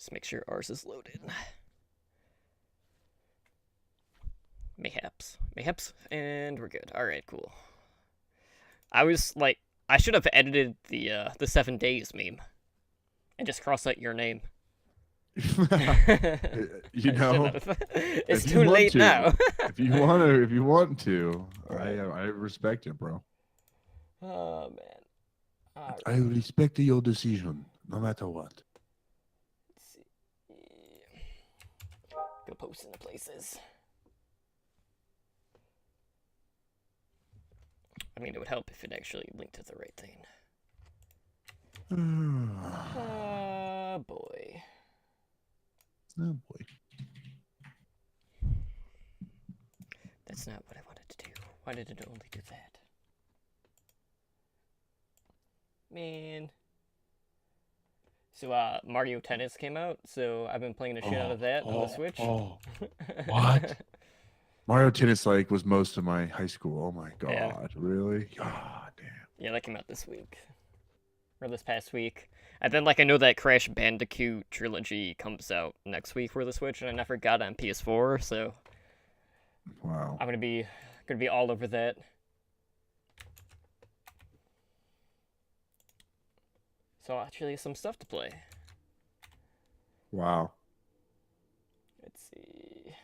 Just make sure ours is loaded. Mayhaps, and we're good. All right, cool. I was like, I should have edited the 7 days meme, and just cross out your name. You know, it's too late now. if you want to, I respect it, bro. Oh man. Right. I respect your decision, no matter what. Let's see. Go post in the places. I mean, it would help if it actually linked to the right thing. Boy. Oh, boy. That's not what I wanted to do. Why did it only do that? Man. So, Mario Tennis came out, so I've been playing the shit out of that on the Switch. What? Mario Tennis, like, was most of my high school. Oh my god, yeah. Really? God damn. Yeah, that came out this week. Or this past week. And then, like, I know that Crash Bandicoot trilogy comes out next week for the Switch, and I never got it on PS4, so... Wow. I'm gonna be all over that. So, actually, some stuff to play. Wow. Let's see...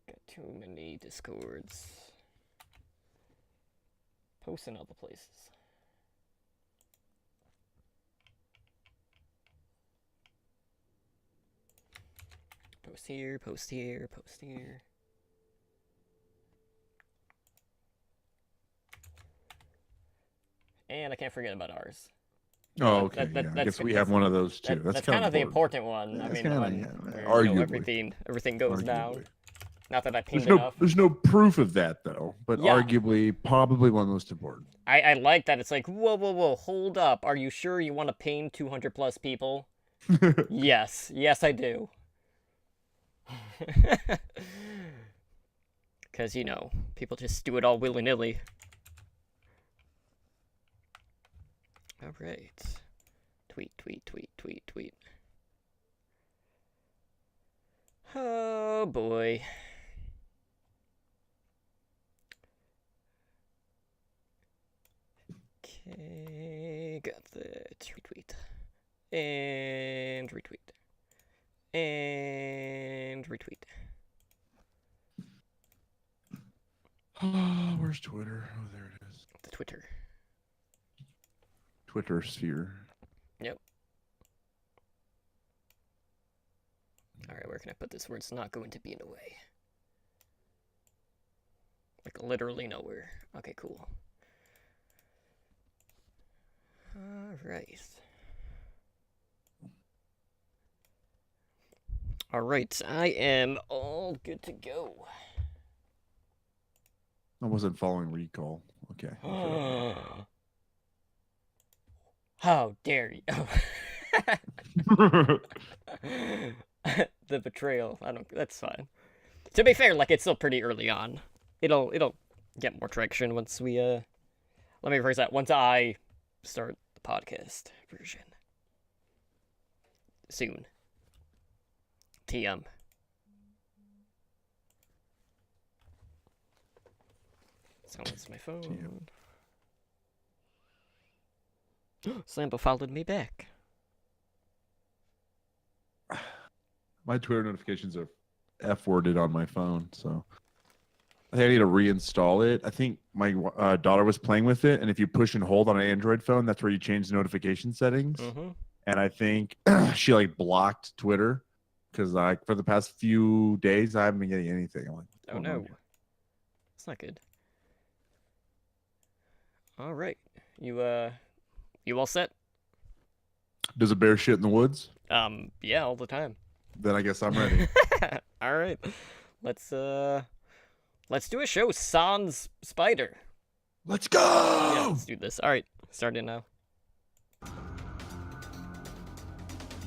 Got too many Discords. Post in other places. Post here, post here, post here. And I can't forget about ours. Oh, okay. I guess we have one of those too. That's kind of the important one. Yeah, I mean, arguably. everything goes down. Not that I pinged enough. There's no proof of that though, but arguably, probably one of the most important. I like that. It's like, whoa, hold up. Are you sure you want to ping 200 plus people? Yes, I do. Because, you know, people just do it all willy-nilly. Alright. Tweet. Oh, boy. Okay, got that. Retweet. And retweet. And retweet. Oh, where's Twitter? Oh, there it is. The Twitter. Twitter sphere. Yep. Alright, where can I put this where it's not going to be in the way? Like, literally nowhere. Okay, cool. Alright. Alright, I am all good to go. I wasn't following recall. Okay. How dare you? The betrayal. That's fine. To be fair, like, it's still pretty early on. It'll get more traction once we, let me rephrase that. Once I start the podcast version. Soon. TM. Silence my phone. Slambo followed me back. My Twitter notifications are F-worded on my phone, so I think I need to reinstall it. I think my daughter was playing with it, and if you push and hold on an Android phone, that's where you change the notification settings. Mm-hmm. And I think she like blocked Twitter because like for the past few days I haven't been getting anything. I'm like, oh no, it's not good. All right, you all set? Does a bear shit in the woods? Yeah, all the time. Then I guess I'm ready. All right, let's do a show. Sans Spider. Let's go. Yeah, let's do this. All right, starting now.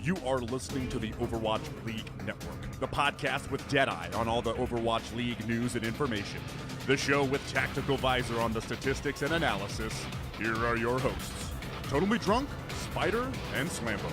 You are listening to the Overwatch League Network, the podcast with Deadeye on all the Overwatch League news and information. The show with Tactical Visor on the statistics and analysis. Here are your hosts, Totally Drunk, Spider and Slambo.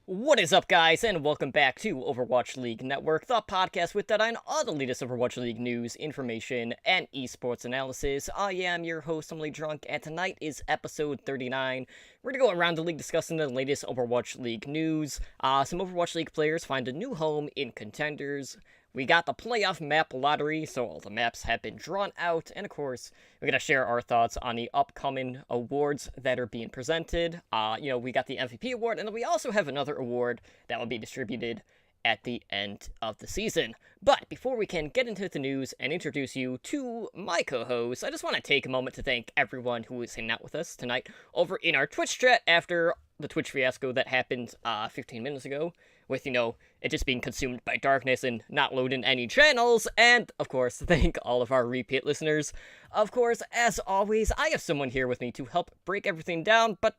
What is up, guys, and welcome back to Overwatch League Network, the podcast with that on all the latest Overwatch League news, information, and esports analysis. I am your host, Emily Drunk, and tonight is episode 39. We're going to go around the league discussing the latest Overwatch League news. Some Overwatch League players find a new home in Contenders. We got the playoff map lottery, so all the maps have been drawn out, and of course, we're going to share our thoughts on the upcoming awards that are being presented. We got the MVP award, and then we also have another award that will be distributed at the end of the season. But before we can get into the news and introduce you to my co-host, I just want to take a moment to thank everyone who is hanging out with us tonight over in our Twitch chat after the Twitch fiasco that happened 15 minutes ago, with, it just being consumed by darkness and not loading any channels, and, of course, thank all of our repeat listeners. Of course, as always, I have someone here with me to help break everything down, but,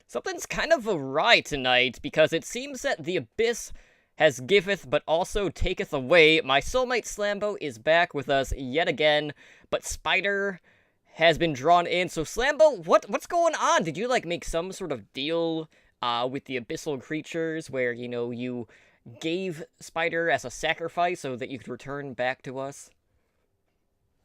something's kind of awry tonight, because it seems that the Abyss has giveth, but also taketh away. My soulmate Slambo is back with us yet again, but Spider has been drawn in. So Slambo, what's going on? Did you, make some sort of deal with the abyssal creatures where, you gave Spider as a sacrifice so that you could return back to us?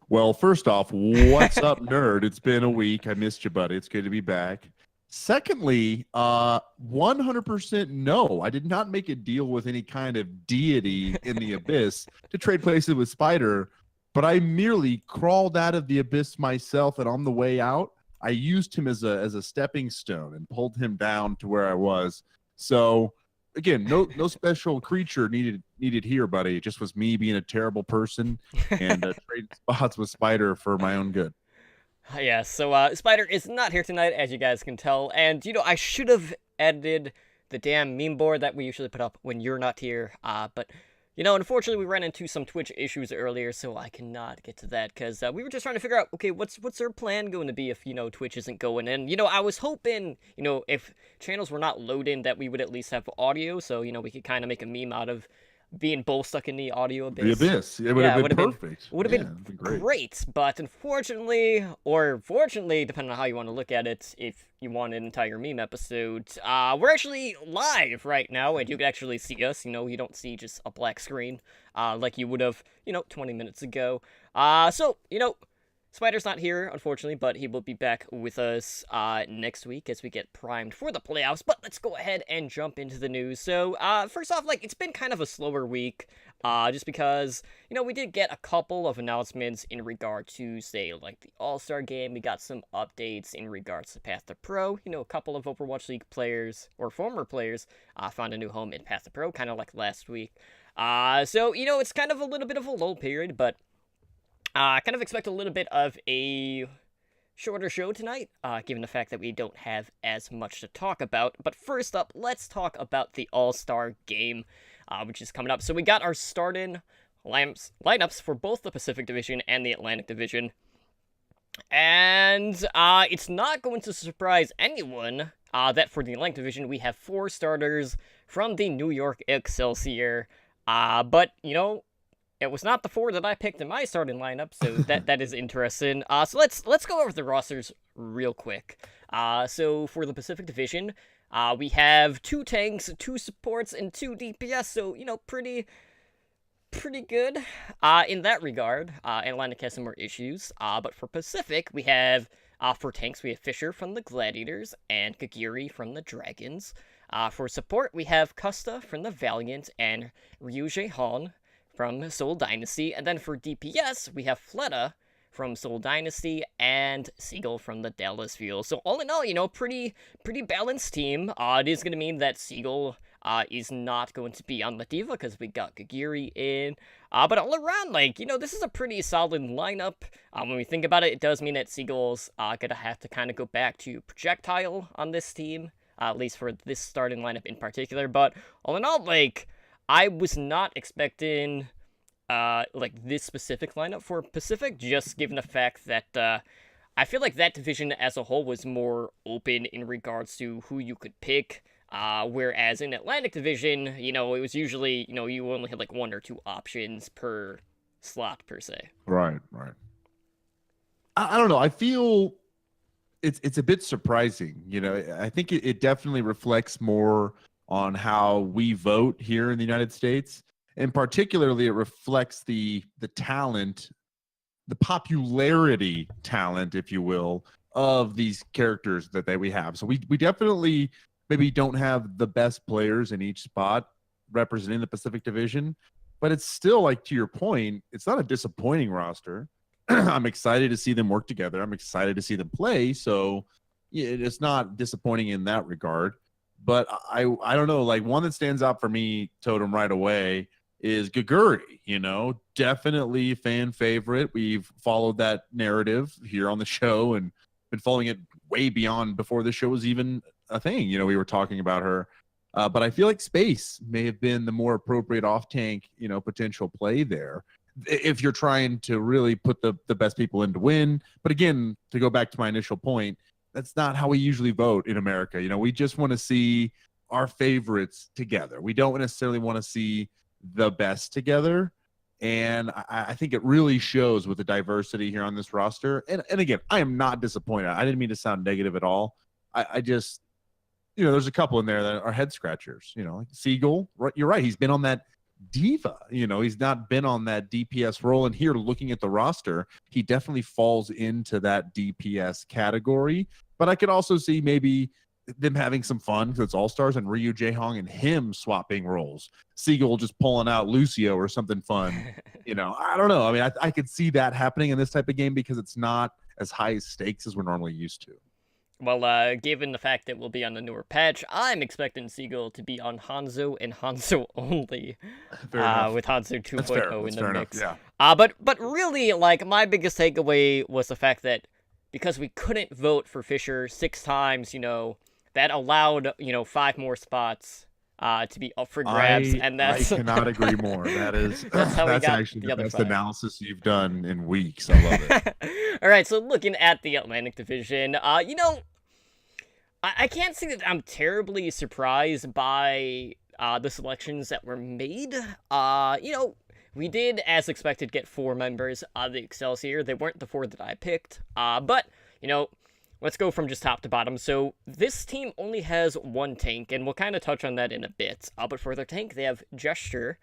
Well, first off, what's up, nerd? It's been a week. I missed you, buddy. It's good to be back. Secondly, 100% no. I did not make a deal with any kind of deity in the abyss to trade places with Spider, but I merely crawled out of the abyss myself, and on the way out, I used him as a stepping stone and pulled him down to where I was. So again, no special creature needed here, buddy. It just was me being a terrible person and trading spots with Spider for my own good. Yes, so Spider is not here tonight, as you guys can tell, and, I should have edited the damn meme board that we usually put up when you're not here, but, unfortunately we ran into some Twitch issues earlier, so I cannot get to that, because we were just trying to figure out, okay, what's our plan going to be if, Twitch isn't going in? I was hoping, if channels were not loading, that we would at least have audio, so, we could kind of make a meme out of being both stuck in the audio abyss. The abyss. It would have been perfect. Would have been great. But unfortunately, or fortunately, depending on how you want to look at it, if you want an entire meme episode, we're actually live right now, and you can actually see us. You don't see just a black screen, like you would have, 20 minutes ago. So, Spider's not here, unfortunately, but he will be back with us next week as we get primed for the playoffs. But let's go ahead and jump into the news. So, first off, it's been kind of a slower week, just because, we did get a couple of announcements in regard to, say, the All-Star game. We got some updates in regards to Path to Pro. A couple of Overwatch League players, or former players, found a new home in Path to Pro, kind of like last week. So, it's kind of a little bit of a lull period, but I kind of expect a little bit of a shorter show tonight, given the fact that we don't have as much to talk about. But first up, let's talk about the All-Star Game, which is coming up. So we got our starting lineups for both the Pacific Division and the Atlantic Division. And it's not going to surprise anyone that for the Atlantic Division, we have 4 starters from the New York Excelsior. But, it was not the 4 that I picked in my starting lineup, so that is interesting. So let's go over the rosters real quick. So for the Pacific Division, we have 2 tanks, 2 supports, and 2 DPS. So pretty good in that regard. Atlantic has some more issues. But for Pacific, we have for tanks we have Fisher from the Gladiators and Kagiri from the Dragons. For support, we have Custa from the Valiant and Ryuje Han from Seoul Dynasty, and then for DPS, we have Fleta from Seoul Dynasty and Seagull from the Dallas Fuel. So all in all, pretty balanced team. It is going to mean that Seagull is not going to be on the Diva because we got Kagiri in. But all around, this is a pretty solid lineup. When we think about it, it does mean that Seagull's going to have to kind of go back to Projectile on this team, at least for this starting lineup in particular. But all in all, I was not expecting like this specific lineup for Pacific, just given the fact that I feel like that division as a whole was more open in regards to who you could pick. Whereas in Atlantic Division, you know, it was usually, you know, you only had like one or two options per slot per se. Right. I don't know. I feel it's a bit surprising. You know, I think it definitely reflects more on how we vote here in the United States, and particularly it reflects the talent, the popularity talent, if you will, of these characters that we have. So we definitely maybe don't have the best players in each spot representing the Pacific Division, but it's still, like, to your point, it's not a disappointing roster. I'm excited to see them work together. I'm excited to see them play. So it's not disappointing in that regard. But I don't know, like, one that stands out for me, Totem, right away is Gaguri. You know, definitely fan favorite. We've followed that narrative here on the show and been following it way beyond before the show was even a thing. You know, we were talking about her. But I feel like Space may have been the more appropriate off-tank, you know, potential play there if you're trying to really put the best people in to win. But again, to go back to my initial point, that's not how we usually vote in America. You know, we just want to see our favorites together. We don't necessarily want to see the best together. And I think it really shows with the diversity here on this roster. And again, I am not disappointed. I didn't mean to sound negative at all. I just, you know, there's a couple in there that are head scratchers. You know, like Siegel, right? You're right. He's been on that diva. You know, he's not been on that DPS role. And here, looking at the roster, he definitely falls into that DPS category. But I could also see maybe them having some fun because it's All-Stars and Ryu Jaehong and him swapping roles. Siegel just pulling out Lucio or something fun. You know, I don't know. I mean, I could see that happening in this type of game because it's not as high stakes as we're normally used to. Well, given the fact that we'll be on the newer patch, I'm expecting Siegel to be on Hanzo and Hanzo only, with Hanzo 2.0 in the mix. Yeah. But really, like, my biggest takeaway was the fact that because we couldn't vote for Fisher 6 times, you know, that allowed, you know, 5 more spots to be up for grabs, and that's I cannot agree more. That is that's how we got actually the the best 5 analysis you've done in weeks. I love it. All right, so looking at the Atlantic Division, you know, I can't say that I'm terribly surprised by the selections that were made. You know, we did, as expected, get 4 members of the Excelsior. They weren't the 4 that I picked, but, you know, let's go from just top to bottom. So this team only has 1 tank, and we'll kind of touch on that in a bit. But for their tank, they have Gesture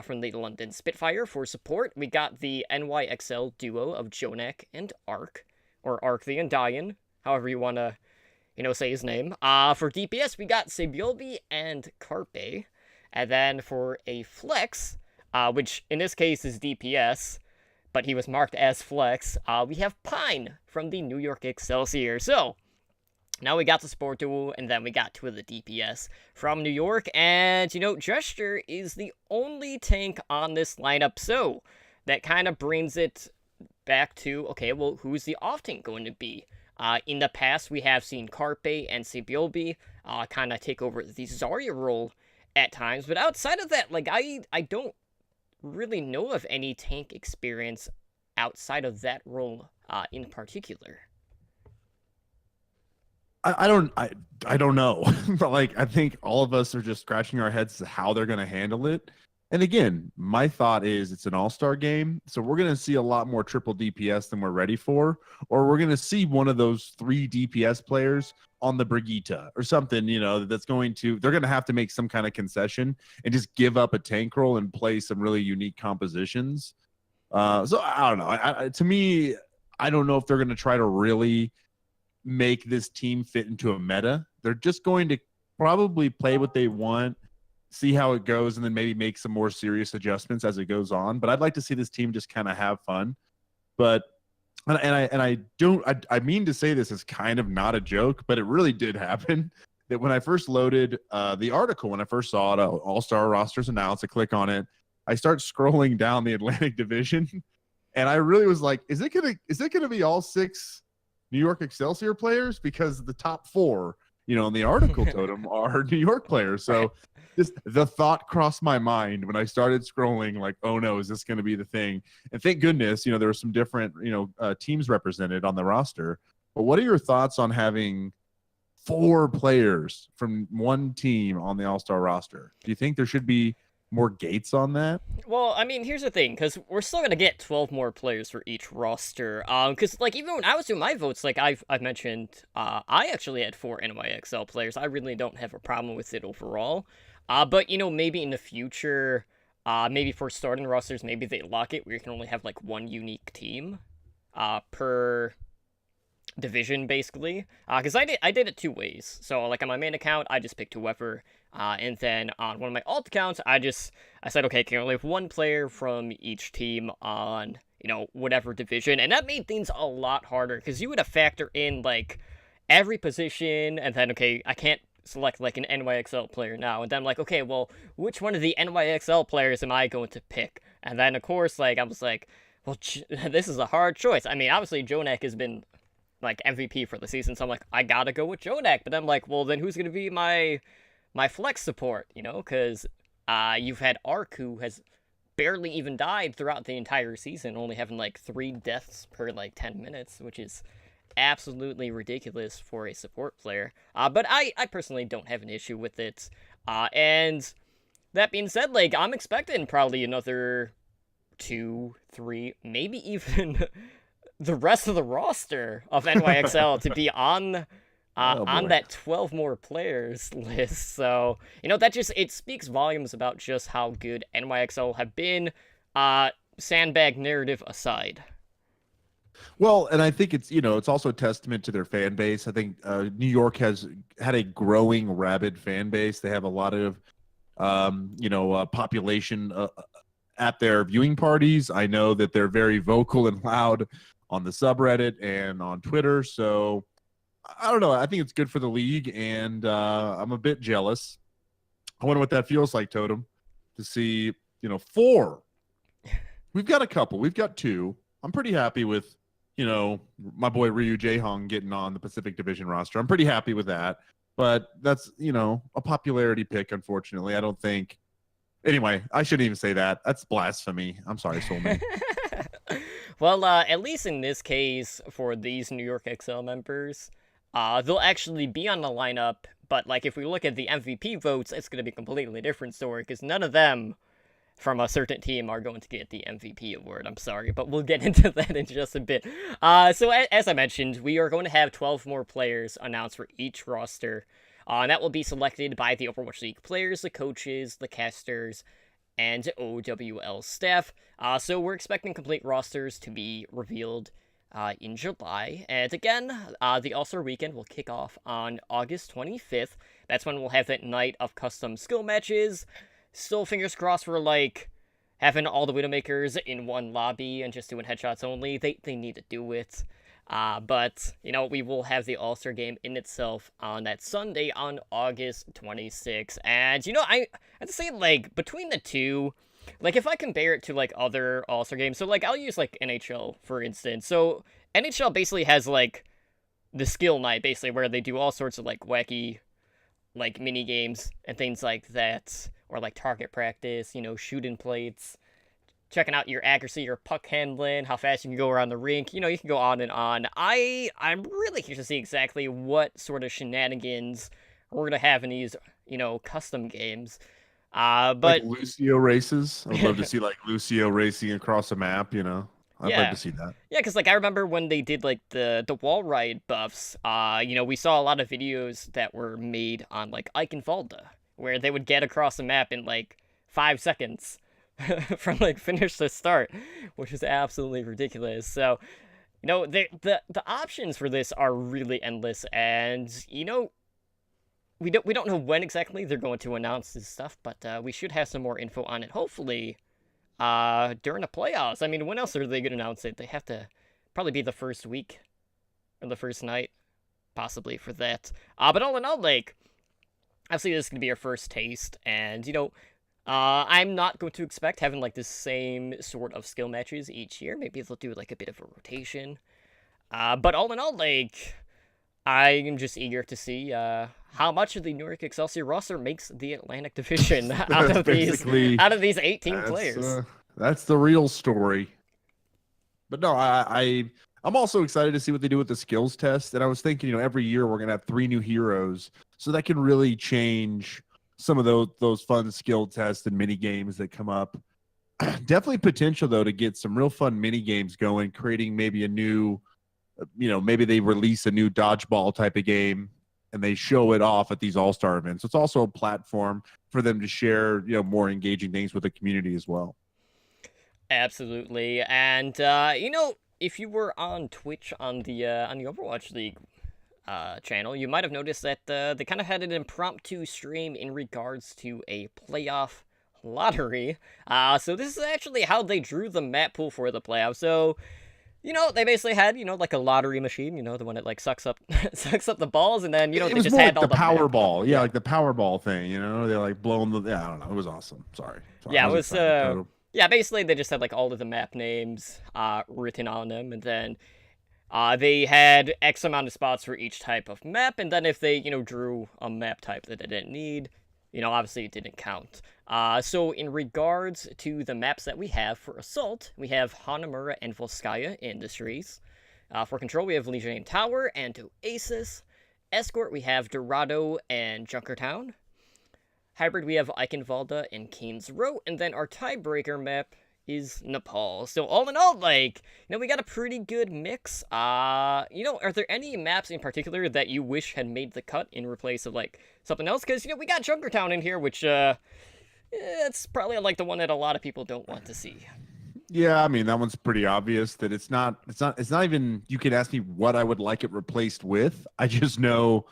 from the London Spitfire. For support, we got the NYXL duo of Jonak and Ark, or Ark the Undying, however you want to, you know, say his name. For DPS, we got Sebiobi and Carpe. And then for a flex, which in this case is DPS, but he was marked as flex, we have Pine from the New York Excelsior. So, now we got the support duo, and then we got 2 of the DPS from New York. And, you know, Gesture is the only tank on this lineup, so that kind of brings it back to, okay, well, who's the off-tank going to be? In the past, we have seen Carpe and Sebiobi kind of take over the Zarya role at times, but outside of that, like, I don't really know of any tank experience outside of that role in particular. I don't know. But, like, I think all of us are just scratching our heads to how they're going to handle it. And again, my thought is it's an all-star game, so we're going to see a lot more triple DPS than we're ready for, or we're going to see one of those 3 DPS players on the Brigitte or something, you know, they're going to have to make some kind of concession and just give up a tank role and play some really unique compositions. So I don't know. To me, I don't know if they're going to try to really make this team fit into a meta. They're just going to probably play what they want, see how it goes, and then maybe make some more serious adjustments as it goes on. But I'd like to see this team just kind of have fun. But I mean to say this is kind of not a joke, but it really did happen. That when I first loaded the article, when I first saw it, All-Star rosters announced, I click on it, I start scrolling down the Atlantic Division, and I really was like, is it gonna be all 6 New York Excelsior players? Because the top 4, you know, in the article totem are New York players. So just the thought crossed my mind when I started scrolling, like, oh no, is this going to be the thing? And thank goodness, there were some different, teams represented on the roster. But what are your thoughts on having 4 players from one team on the All-Star roster? Do you think there should be more gates on that? Well, I mean, here's the thing, because we're still gonna get 12 more players for each roster. Because like even when I was doing my votes, like I've mentioned, I actually had 4 NYXL players. I really don't have a problem with it overall. But maybe in the future, maybe for starting rosters, maybe they lock it where you can only have like one unique team, per division basically. Because I did it 2 ways. So like on my main account, I just picked whoever. And then on one of my alt accounts, I said, okay, can only have 1 player from each team on, whatever division. And that made things a lot harder because you would have factor in like every position and then, okay, I can't select like an NYXL player now. And then I'm like, okay, well, which one of the NYXL players am I going to pick? And then of course, like, I was like, well, this is a hard choice. I mean, obviously Jonak has been like MVP for the season. So I'm like, I gotta go with Jonak. But I'm like, well, then who's going to be my flex support, because you've had Ark, who has barely even died throughout the entire season, only having like 3 deaths per like 10 minutes, which is absolutely ridiculous for a support player. But I personally don't have an issue with it. And that being said, like, I'm expecting probably another 2, 3, maybe even the rest of the roster of NYXL to be on that 12 more players list. So, it speaks volumes about just how good NYXL have been, sandbag narrative aside. Well, and I think it's also a testament to their fan base. I think New York has had a growing rabid fan base. They have a lot of, population at their viewing parties. I know that they're very vocal and loud on the subreddit and on Twitter. So I don't know. I think it's good for the league, and I'm a bit jealous. I wonder what that feels like, Totem, to see, 4. We've got a couple. We've got 2. I'm pretty happy with, my boy Ryu Jaehong getting on the Pacific Division roster. I'm pretty happy with that. But that's, a popularity pick, unfortunately. I don't think. Anyway, I shouldn't even say that. That's blasphemy. I'm sorry, Soulmate. Well, at least in this case, for these New York XL members, they'll actually be on the lineup, but like if we look at the MVP votes, it's going to be a completely different story because none of them from a certain team are going to get the MVP award. I'm sorry, but we'll get into that in just a bit. So as I mentioned, we are going to have 12 more players announced for each roster. And that will be selected by the Overwatch League players, the coaches, the casters, and OWL staff. So we're expecting complete rosters to be revealed in July. And again, the All-Star Weekend will kick off on August 25th. That's when we'll have that night of custom skill matches. Still fingers crossed for, like, having all the Widowmakers in one lobby and just doing headshots only. They need to do it. But, we will have the All-Star game in itself on that Sunday on August 26th. And, I have to say, like, between the two, like, if I compare it to, like, other All-Star games, so, like, I'll use, like, NHL, for instance. So, NHL basically has, like, the skill night, basically, where they do all sorts of, like, wacky, like, mini-games and things like that. Or, like, target practice, shooting plates, checking out your accuracy, your puck handling, how fast you can go around the rink. You can go on and on. I'm really curious to see exactly what sort of shenanigans we're going to have in these, custom games. But like Lucio races. I would love to see, like, Lucio racing across a map, I'd like to see that. Yeah, because, like, I remember when they did, like, the wall ride buffs, we saw a lot of videos that were made on, like, Ike and Valda, where they would get across the map in, like, 5 seconds. From like finish to start, which is absolutely ridiculous. So, the options for this are really endless, and we don't know when exactly they're going to announce this stuff, but we should have some more info on it. Hopefully, during the playoffs. I mean, when else are they going to announce it? They have to probably be the first week or the first night, possibly for that. But all in all, like, obviously this is going to be our first taste, and I'm not going to expect having, like, the same sort of skill matches each year. Maybe they'll do, like, a bit of a rotation. But all in all, like, I'm just eager to see how much of the New York Excelsior roster makes the Atlantic Division That's basically- out of these 18 players. That's the real story. But no, I'm also excited to see what they do with the skills test. And I was thinking, every year we're gonna have 3 new heroes, so that can really change some of those fun skill tests and mini games that come up. Definitely potential though to get some real fun mini games going, creating maybe a new, maybe they release a new dodgeball type of game and they show it off at these all-star events. It's also a platform for them to share, more engaging things with the community as well. Absolutely. And if you were on Twitch on the Overwatch League channel, you might have noticed that they kind of had an impromptu stream in regards to a playoff lottery. So this is actually how they drew the map pool for the playoffs. So, they basically had, like a lottery machine, the one that like sucks up sucks up the balls, and then they was just more had like all the map. Powerball. Yeah, like the Powerball thing. They're like blowing the. Yeah, I don't know. It was awesome. Sorry. Yeah, I it was. excited. Yeah, basically they just had like all of the map names written on them, and then they had X amount of spots for each type of map, and then if they drew a map type that they didn't need, obviously it didn't count. So in regards to the maps that we have for Assault, we have Hanamura and Volskaya Industries. For Control, we have Legion Tower and Oasis. Escort, we have Dorado and Junkertown. Hybrid, we have Eichenwalde and Keynes Row, and then our tiebreaker map is Nepal. So all in all, we got a pretty good mix. Are there any maps in particular that you wish had made the cut in replace of, something else? Because, we got Junkertown in here, which, it's probably, the one that a lot of people don't want to see. Yeah, I mean, that one's pretty obvious that it's not even, you can ask me what I would like it replaced with. I just know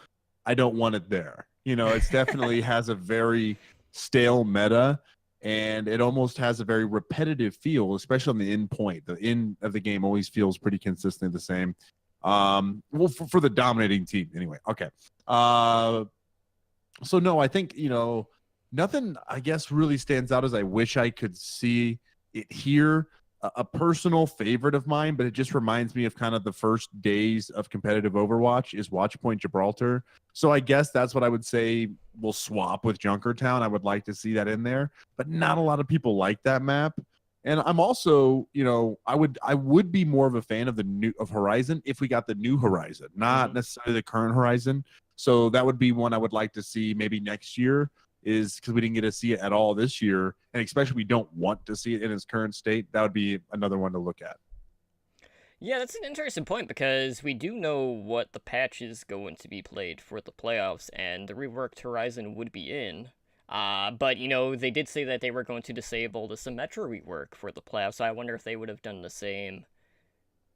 I don't want it there. It's definitely has a very stale meta, and it almost has a very repetitive feel, especially on the end point. The end of the game always feels pretty consistently the same. Well, for the dominating team anyway. Okay. So no, I think, nothing, I guess, really stands out as I wish I could see it here. A personal favorite of mine, but it just reminds me of kind of the first days of competitive Overwatch, is Watchpoint Gibraltar. So I guess that's what I would say will swap with Junkertown. I would like to see that in there, but not a lot of people like that map. And I'm also, I would be more of a fan of of Horizon if we got the new Horizon, not necessarily the current Horizon. So that would be one I would like to see maybe next year, is because we didn't get to see it at all this year, and especially we don't want to see it in its current state. That would be another one to look at. Yeah, that's an interesting point, because we do know what the patch is going to be played for the playoffs, and the reworked Horizon would be in. But, they did say that they were going to disable the Symmetra rework for the playoffs, so I wonder if they would have done the same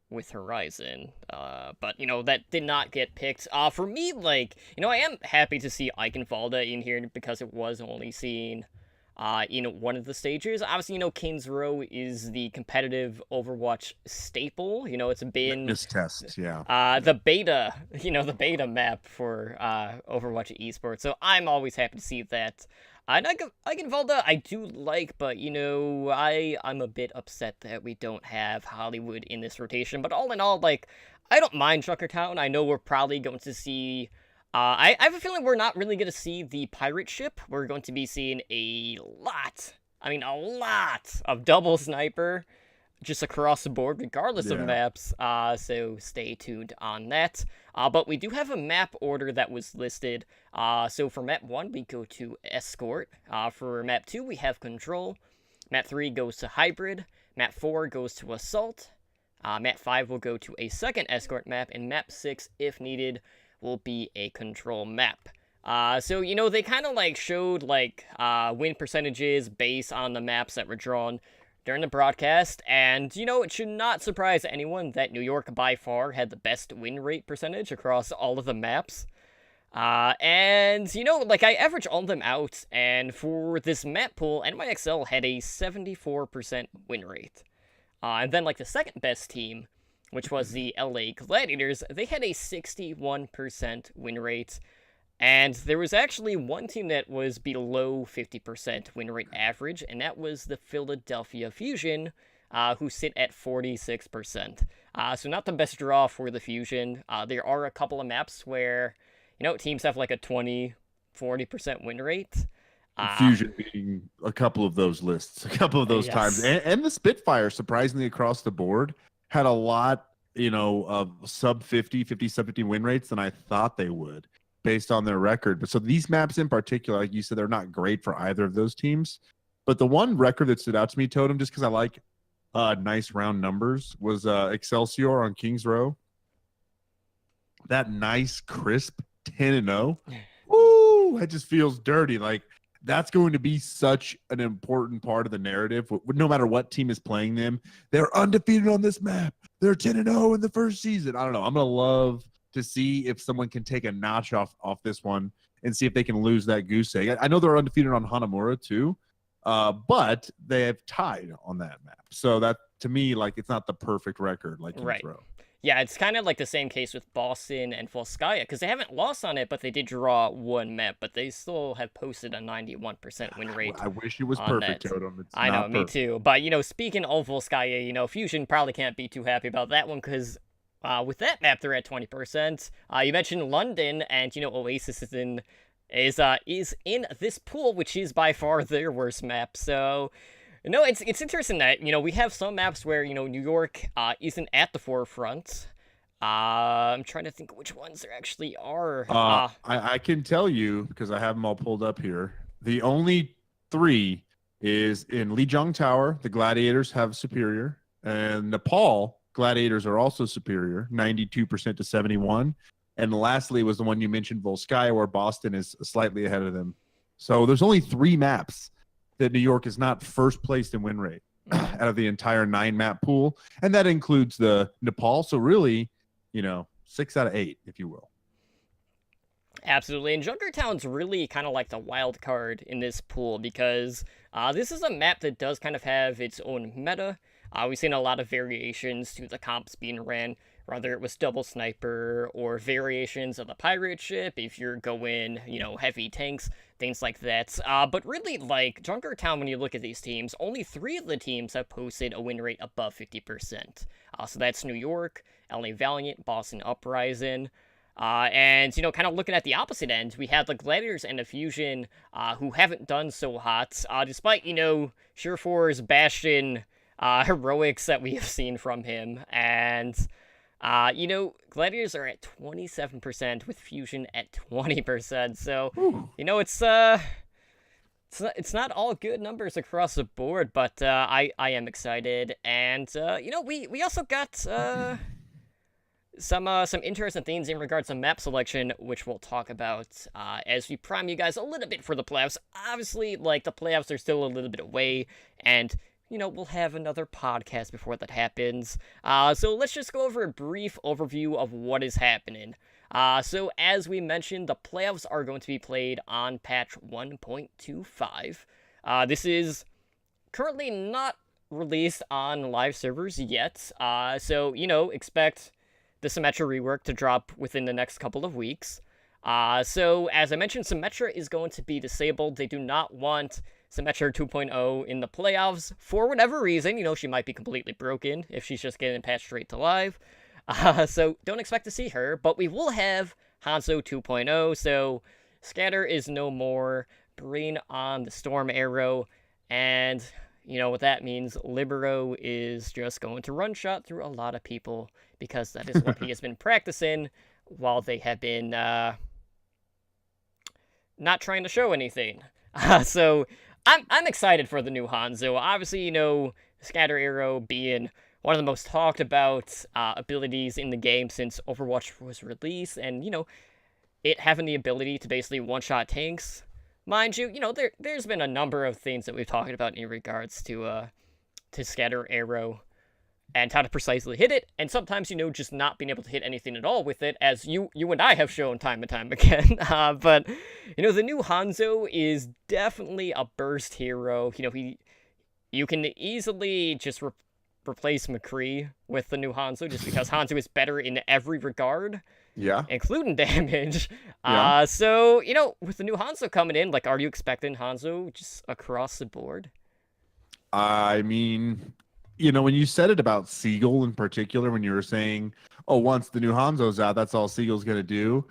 with Horizon. But, that did not get picked. For me, I am happy to see Eichenwalde in here, because it was only seen in one of the stages. Obviously, Keynes Row is the competitive Overwatch staple. It's been This test, yeah. the beta, the beta map for Overwatch esports. So I'm always happy to see that. Eichenwalde I do like, but I'm a bit upset that we don't have Hollywood in this rotation. But all in all, I don't mind Junkertown. I know we're probably going to see. I have a feeling we're not really going to see the pirate ship. We're going to be seeing a lot of double sniper just across the board, regardless of maps. So stay tuned on that. But we do have a map order that was listed. So for map 1, we go to Escort. For map 2, we have Control. Map 3 goes to Hybrid. Map 4 goes to Assault. Map 5 will go to a second Escort map. And map 6, if needed, will be a Control map. So, they kind of showed win percentages based on the maps that were drawn during the broadcast, and it should not surprise anyone that New York by far had the best win rate percentage across all of the maps. And I averaged all of them out, and for this map pool, NYXL had a 74% win rate. And then the second best team, which was the LA Gladiators, they had a 61% win rate. And there was actually one team that was below 50% win rate average, and that was the Philadelphia Fusion, who sit at 46%. So not the best draw for the Fusion. There are a couple of maps where, teams have like a 20-40% win rate. Fusion being a couple of those lists, a couple of those times. Yes. And the Spitfire, surprisingly across the board, had a lot, of sub 50 win rates than I thought they would based on their record. But so these maps in particular, like you said, they're not great for either of those teams. But the one record that stood out to me, Totem, just because I like nice round numbers, was Excelsior on Kings Row. That nice, crisp 10-0. Woo! That just feels dirty. Like, that's going to be such an important part of the narrative. No matter what team is playing them, they're undefeated on this map. They're 10-0 in the first season. I don't know. I'm going to love to see if someone can take a notch off this one and see if they can lose that goose egg. I know they're undefeated on Hanamura too, but they have tied on that map. So that, to me, like, it's not the perfect record like Kings Row. Yeah, it's kind of like the same case with Boston and Volskaya, because they haven't lost on it, but they did draw one map, but they still have posted a 91% win rate. I wish it was perfect, Totem. I know, me too. But, speaking of Volskaya, Fusion probably can't be too happy about that one, because with that map, they're at 20%. You mentioned London, and, Oasis is in this pool, which is by far their worst map, so... No, it's interesting that, we have some maps where, New York isn't at the forefront. I'm trying to think which ones there actually are. I can tell you, because I have them all pulled up here, the only 3 is in Lijiang Tower, the Gladiators have superior, and Nepal, Gladiators are also superior, 92% to 71. And lastly was the one you mentioned, Volskaya, where Boston is slightly ahead of them. So there's only 3 maps that New York is not first placed in win rate out of the entire 9-map pool. And that includes the Nepal. So really, 6 out of 8, if you will. Absolutely. And Junkertown's really kind of like the wild card in this pool because this is a map that does kind of have its own meta. We've seen a lot of variations to the comps being ran, whether it was double sniper or variations of the pirate ship, if you're going, heavy tanks, things like that. But really, like, Junkertown, when you look at these teams, only 3 of the teams have posted a win rate above 50%. So that's New York, LA Valiant, Boston Uprising. And, kind of looking at the opposite end, we have the Gladiators and the Fusion, who haven't done so hot, despite, Surefour's Bastion heroics that we have seen from him. And, Gladiators are at 27% with Fusion at 20%. So, it's not all good numbers across the board, but I am excited. And, we also got some interesting things in regards to map selection, which we'll talk about as we prime you guys a little bit for the playoffs. Obviously, like, the playoffs are still a little bit away, and we'll have another podcast before that happens. So let's just go over a brief overview of what is happening. So as we mentioned, the playoffs are going to be played on patch 1.25. This is currently not released on live servers yet. So, expect the Symmetra rework to drop within the next couple of weeks. So as I mentioned, Symmetra is going to be disabled. They do not want Symmetra 2.0 in the playoffs for whatever reason. She might be completely broken if she's just getting patched straight to live. So don't expect to see her, but we will have Hanzo 2.0, so Scatter is no more. Bring on the Storm Arrow, and what that means, Libero is just going to run shot through a lot of people, because that is what he has been practicing while they have been not trying to show anything. So I'm excited for the new Hanzo. Obviously, Scatter Arrow being one of the most talked about abilities in the game since Overwatch was released, and it having the ability to basically one-shot tanks. Mind you, there's been a number of things that we've talked about in regards to Scatter Arrow and how to precisely hit it, and sometimes, just not being able to hit anything at all with it, as you and I have shown time and time again. But, the new Hanzo is definitely a burst hero. You can easily just replace McCree with the new Hanzo, just because Hanzo is better in every regard. Yeah. Including damage. Yeah. So, with the new Hanzo coming in, like, are you expecting Hanzo just across the board? I mean, when you said it about Seagull in particular, when you were saying, oh, once the new Hanzo's out, that's all Seagull's going to do.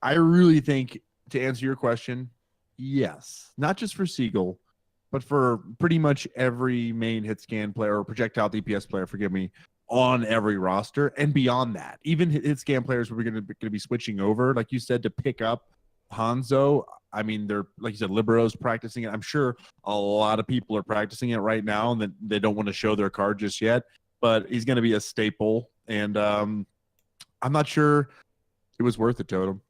I really think, to answer your question, yes. Not just for Siegel, but for pretty much every main hit scan player or projectile DPS player, forgive me, on every roster and beyond that. Even hit scan players we're going to be switching over, like you said, to pick up Hanzo. I mean, they're, like you said, Libero's practicing it. I'm sure a lot of people are practicing it right now and that they don't want to show their card just yet, but he's going to be a staple. And I'm not sure it was worth it, Totem.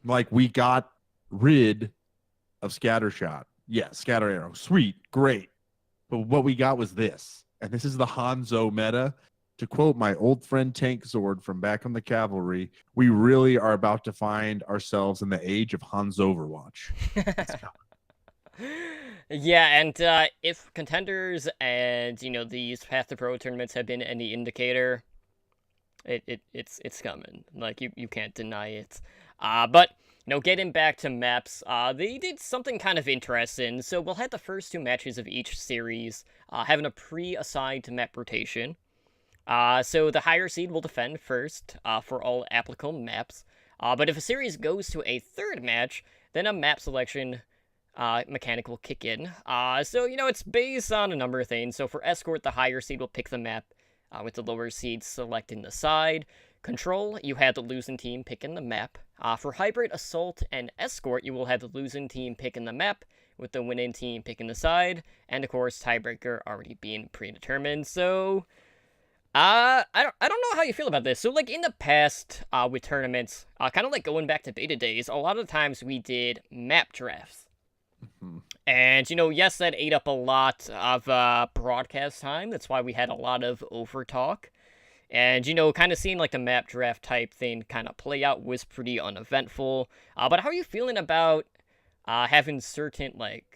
Like, we got rid of Scattershot. Yeah, Scatter Arrow. Sweet, great. But what we got was this. And this is the Hanzo meta. To quote my old friend Tank Zord from back on the Cavalry, we really are about to find ourselves in the age of Hanzo Overwatch. Yeah, and if contenders and, you know, these Path to Pro tournaments have been any indicator, it's coming. Like, you can't deny it. But, you know, getting back to maps, they did something kind of interesting. So we'll have the first 2 matches of each series having a pre-assigned map rotation. So the higher seed will defend first for all applicable maps. But if a series goes to a 3rd match, then a map selection mechanic will kick in. So, you know, it's based on a number of things. So for Escort, the higher seed will pick the map with the lower seed selecting the side. Control, you have the losing team picking the map. For Hybrid, Assault, and Escort, you will have the losing team picking the map with the winning team picking the side. And, of course, Tiebreaker already being predetermined. So, I don't know how you feel about this. So, like, in the past, with tournaments, kind of like going back to beta days, a lot of times we did map drafts. Mm-hmm. And, you know, yes, that ate up a lot of broadcast time. That's why we had a lot of overtalk. And, you know, kind of seeing, like, the map draft type thing kind of play out was pretty uneventful. But how are you feeling about having certain, like,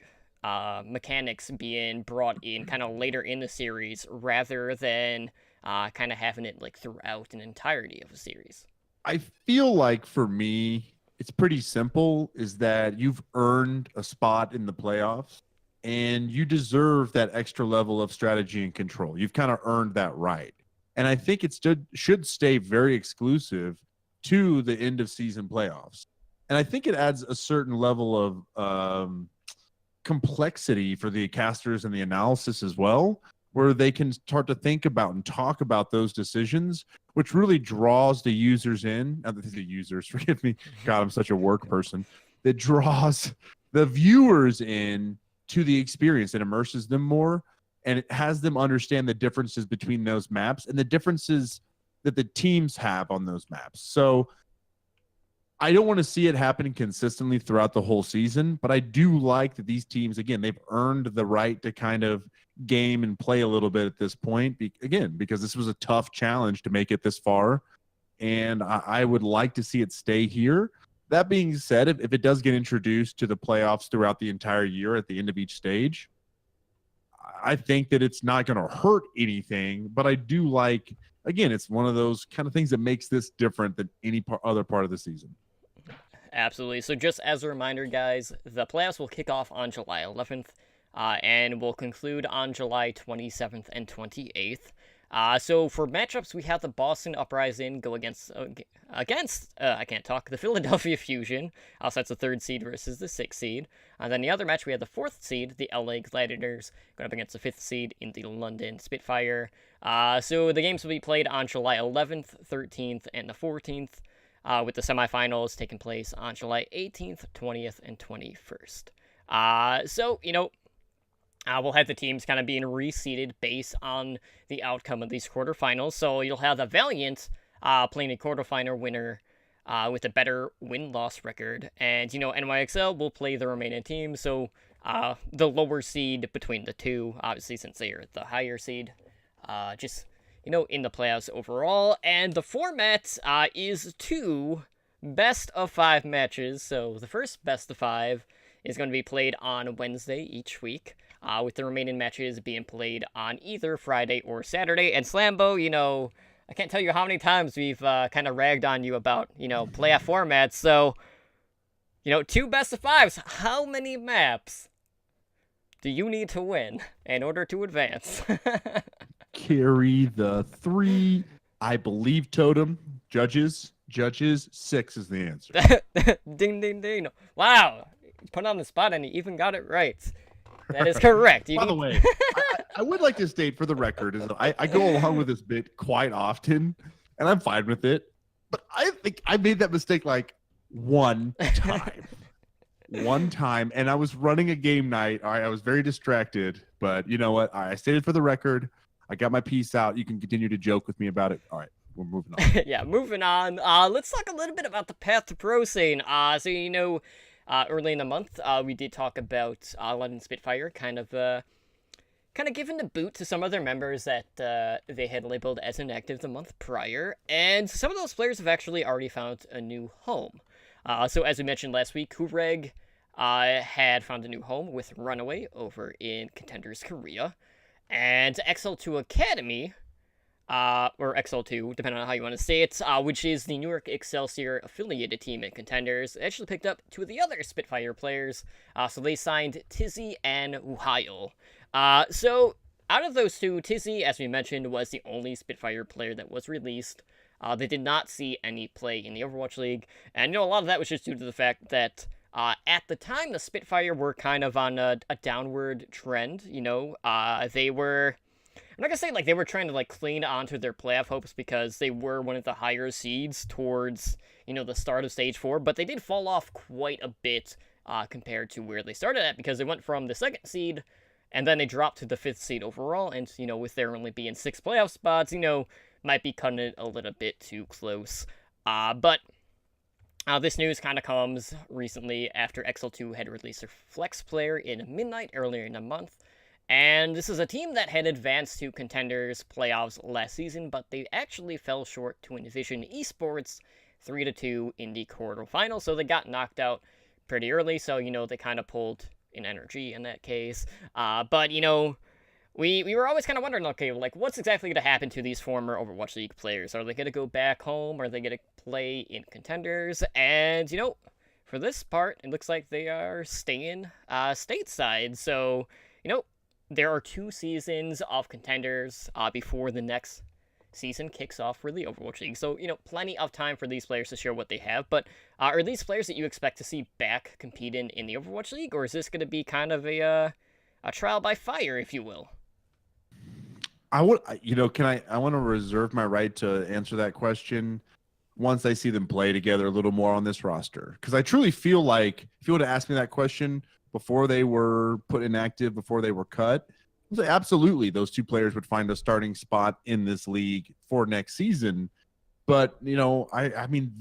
mechanics being brought in kind of later in the series rather than kind of having it, like, throughout an entirety of a series? I feel like, for me, it's pretty simple, is that you've earned a spot in the playoffs and you deserve that extra level of strategy and control. You've kind of earned that right. And I think it should stay very exclusive to the end of season playoffs. And I think it adds a certain level of complexity for the casters and the analysis as well, where they can start to think about and talk about those decisions, which really draws the users in. The users, forgive me. God, I'm such a work person. That draws the viewers in to the experience. It immerses them more. And it has them understand the differences between those maps and the differences that the teams have on those maps. So I don't want to see it happening consistently throughout the whole season, but I do like that these teams, again, they've earned the right to kind of game and play a little bit at this point. Again, because this was a tough challenge to make it this far. And I would like to see it stay here. That being said, if it does get introduced to the playoffs throughout the entire year at the end of each stage, I think that it's not going to hurt anything, but I do like, again, it's one of those kind of things that makes this different than any other part of the season. Absolutely. So just as a reminder, guys, the playoffs will kick off on July 11th and will conclude on July 27th and 28th. So for matchups, we have the Boston Uprising go against the Philadelphia Fusion. So that's the 3rd seed versus the 6th seed. And then the other match, we have the 4th seed, the LA Gladiators, going up against the 5th seed in the London Spitfire. So the games will be played on July 11th, 13th, and the 14th, with the semifinals taking place on July 18th, 20th, and 21st. So, you know, we'll have the teams kind of being reseeded based on the outcome of these quarterfinals. So you'll have the Valiant playing a quarterfinal winner with a better win-loss record. And, you know, NYXL will play the remaining teams. So the lower seed between the two, obviously, since they are the higher seed, just, you know, in the playoffs overall. And the format is 2 best-of-5 matches. So the first best-of-5 is going to be played on Wednesday each week, with the remaining matches being played on either Friday or Saturday. And Slambo, you know, I can't tell you how many times we've kind of ragged on you about, you know, playoff formats. So, you know, 2 best-of-5s. How many maps do you need to win in order to advance? Carry the 3, I believe, Totem judges Judges, 6 is the answer. Ding, ding, ding. Wow. Put on the spot and he even got it right. That is correct. By the way, I would like to state for the record is that I go along with this bit quite often, and I'm fine with it. But I think I made that mistake like one time. One time, and I was running a game night. I was very distracted, but you know what? I stated for the record. I got my piece out. You can continue to joke with me about it. All right, we're moving on. Yeah, moving on. Let's talk a little bit about the path to pro scene. Early in the month, we did talk about London Spitfire kind of giving the boot to some other members that they had labeled as inactive the month prior, and some of those players have actually already found a new home. So as we mentioned last week, Kureg had found a new home with Runaway over in Contenders Korea, and XL2 Academy, or XL2, depending on how you want to say it, which is the Newark Excelsior affiliated team at Contenders, actually picked up 2 of the other Spitfire players, so they signed Tizzy and Wuhayo. So out of those 2, Tizzy, as we mentioned, was the only Spitfire player that was released. They did not see any play in the Overwatch League, and a lot of that was just due to the fact that at the time the Spitfire were kind of on a downward trend. They were, I'm not gonna say like they were trying to like cling onto their playoff hopes because they were one of the higher seeds towards the start of Stage 4, but they did fall off quite a bit compared to where they started at, because they went from the 2nd seed and then they dropped to the 5th seed overall, and with there only being 6 playoff spots, might be cutting it a little bit too close. But this news kind of comes recently after XL2 had released their flex player in Midnight earlier in the month. And this is a team that had advanced to Contenders playoffs last season, but they actually fell short to Envision Esports 3-2 in the quarterfinal. So they got knocked out pretty early, so they kind of pulled in energy in that case. But we were always kind of wondering, okay, like, what's exactly going to happen to these former Overwatch League players? Are they going to go back home? Are they going to play in Contenders? And, for this part, it looks like they are staying stateside. So, there are 2 seasons of Contenders before the next season kicks off for the Overwatch League. So, plenty of time for these players to show what they have. But are these players that you expect to see back competing in the Overwatch League? Or is this going to be kind of a trial by fire, if you will? I want to reserve my right to answer that question once I see them play together a little more on this roster. Because I truly feel like if you would have asked me that question before they were put inactive, before they were cut, I'd say absolutely those 2 players would find a starting spot in this league for next season. But, doing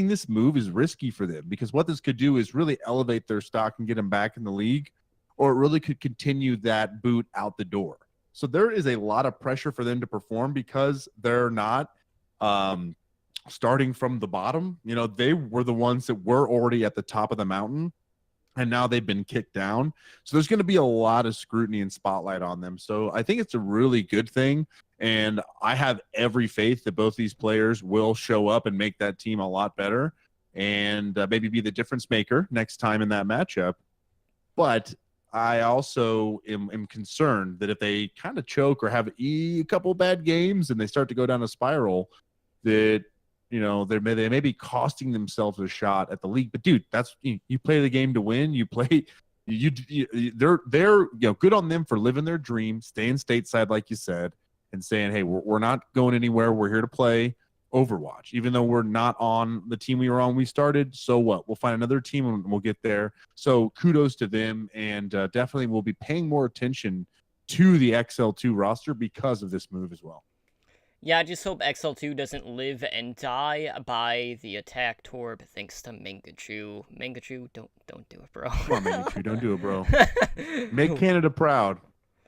this move is risky for them, because what this could do is really elevate their stock and get them back in the league, or it really could continue that boot out the door. So there is a lot of pressure for them to perform because they're not starting from the bottom. They were the ones that were already at the top of the mountain, and now they've been kicked down. So there's going to be a lot of scrutiny and spotlight on them. So I think it's a really good thing, and I have every faith that both these players will show up and make that team a lot better, and maybe be the difference maker next time in that matchup. But I also am concerned that if they kind of choke or have a couple bad games and they start to go down a spiral, that they may be costing themselves a shot at the league. But dude, that's you play the game to win. You play, they're good on them for living their dream, staying stateside like you said, and saying, hey, we're not going anywhere. We're here to play Overwatch, even though we're not on the team we were on when we started. So what? We'll find another team and we'll get there. So kudos to them, and definitely we'll be paying more attention to the XL2 roster because of this move as well. Yeah, I just hope XL2 doesn't live and die by the attack torb thanks to Mangachu. Mangachu, don't do it, bro. Come on, Mangachu, don't do it, bro. Make Canada proud,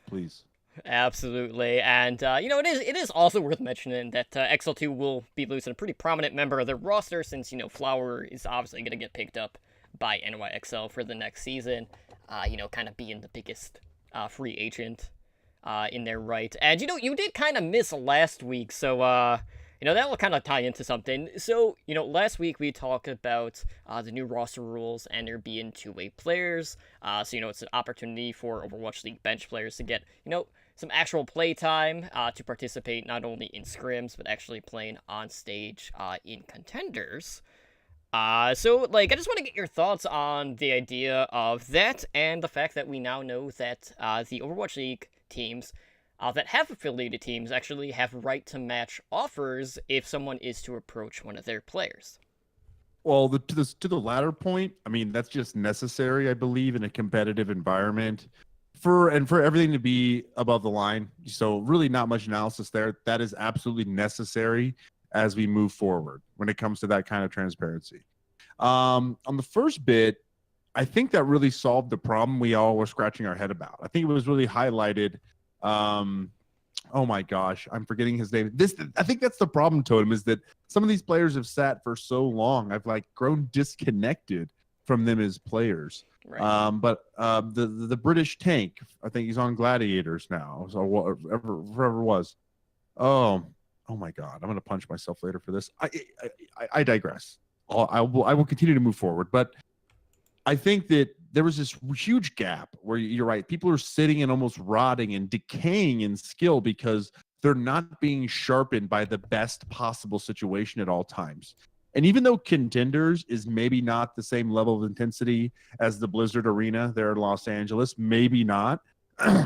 please. Absolutely, and it is also worth mentioning that XL2 will be losing a pretty prominent member of their roster, since Flower is obviously going to get picked up by NYXL for the next season. Kind of being the biggest free agent in their right, and you did kind of miss last week, so that will kind of tie into something. So last week we talked about the new roster rules and there being 2-way players. So it's an opportunity for Overwatch League bench players to get some actual play time to participate not only in scrims but actually playing on stage in contenders. So like I just want to get your thoughts on the idea of that and the fact that we now know that the Overwatch League teams that have affiliated teams actually have right to match offers if someone is to approach one of their players. Well, to the latter point, I mean that's just necessary, I believe, in a competitive environment for everything to be above the line. So really, not much analysis there. That is absolutely necessary as we move forward when it comes to that kind of transparency. On the first bit, I think that really solved the problem we all were scratching our head about. I think it was really highlighted. Oh my gosh, I'm forgetting his name. I think that's the problem, Totem, is that some of these players have sat for so long. I've like grown disconnected from them as players. Right. But the British tank, I think he's on Gladiators now. So whatever it was. Oh my God, I'm gonna punch myself later for this. I digress. I will continue to move forward, but I think that there was this huge gap where you're right. People are sitting and almost rotting and decaying in skill because they're not being sharpened by the best possible situation at all times. And even though Contenders is maybe not the same level of intensity as the Blizzard Arena there in Los Angeles, maybe not,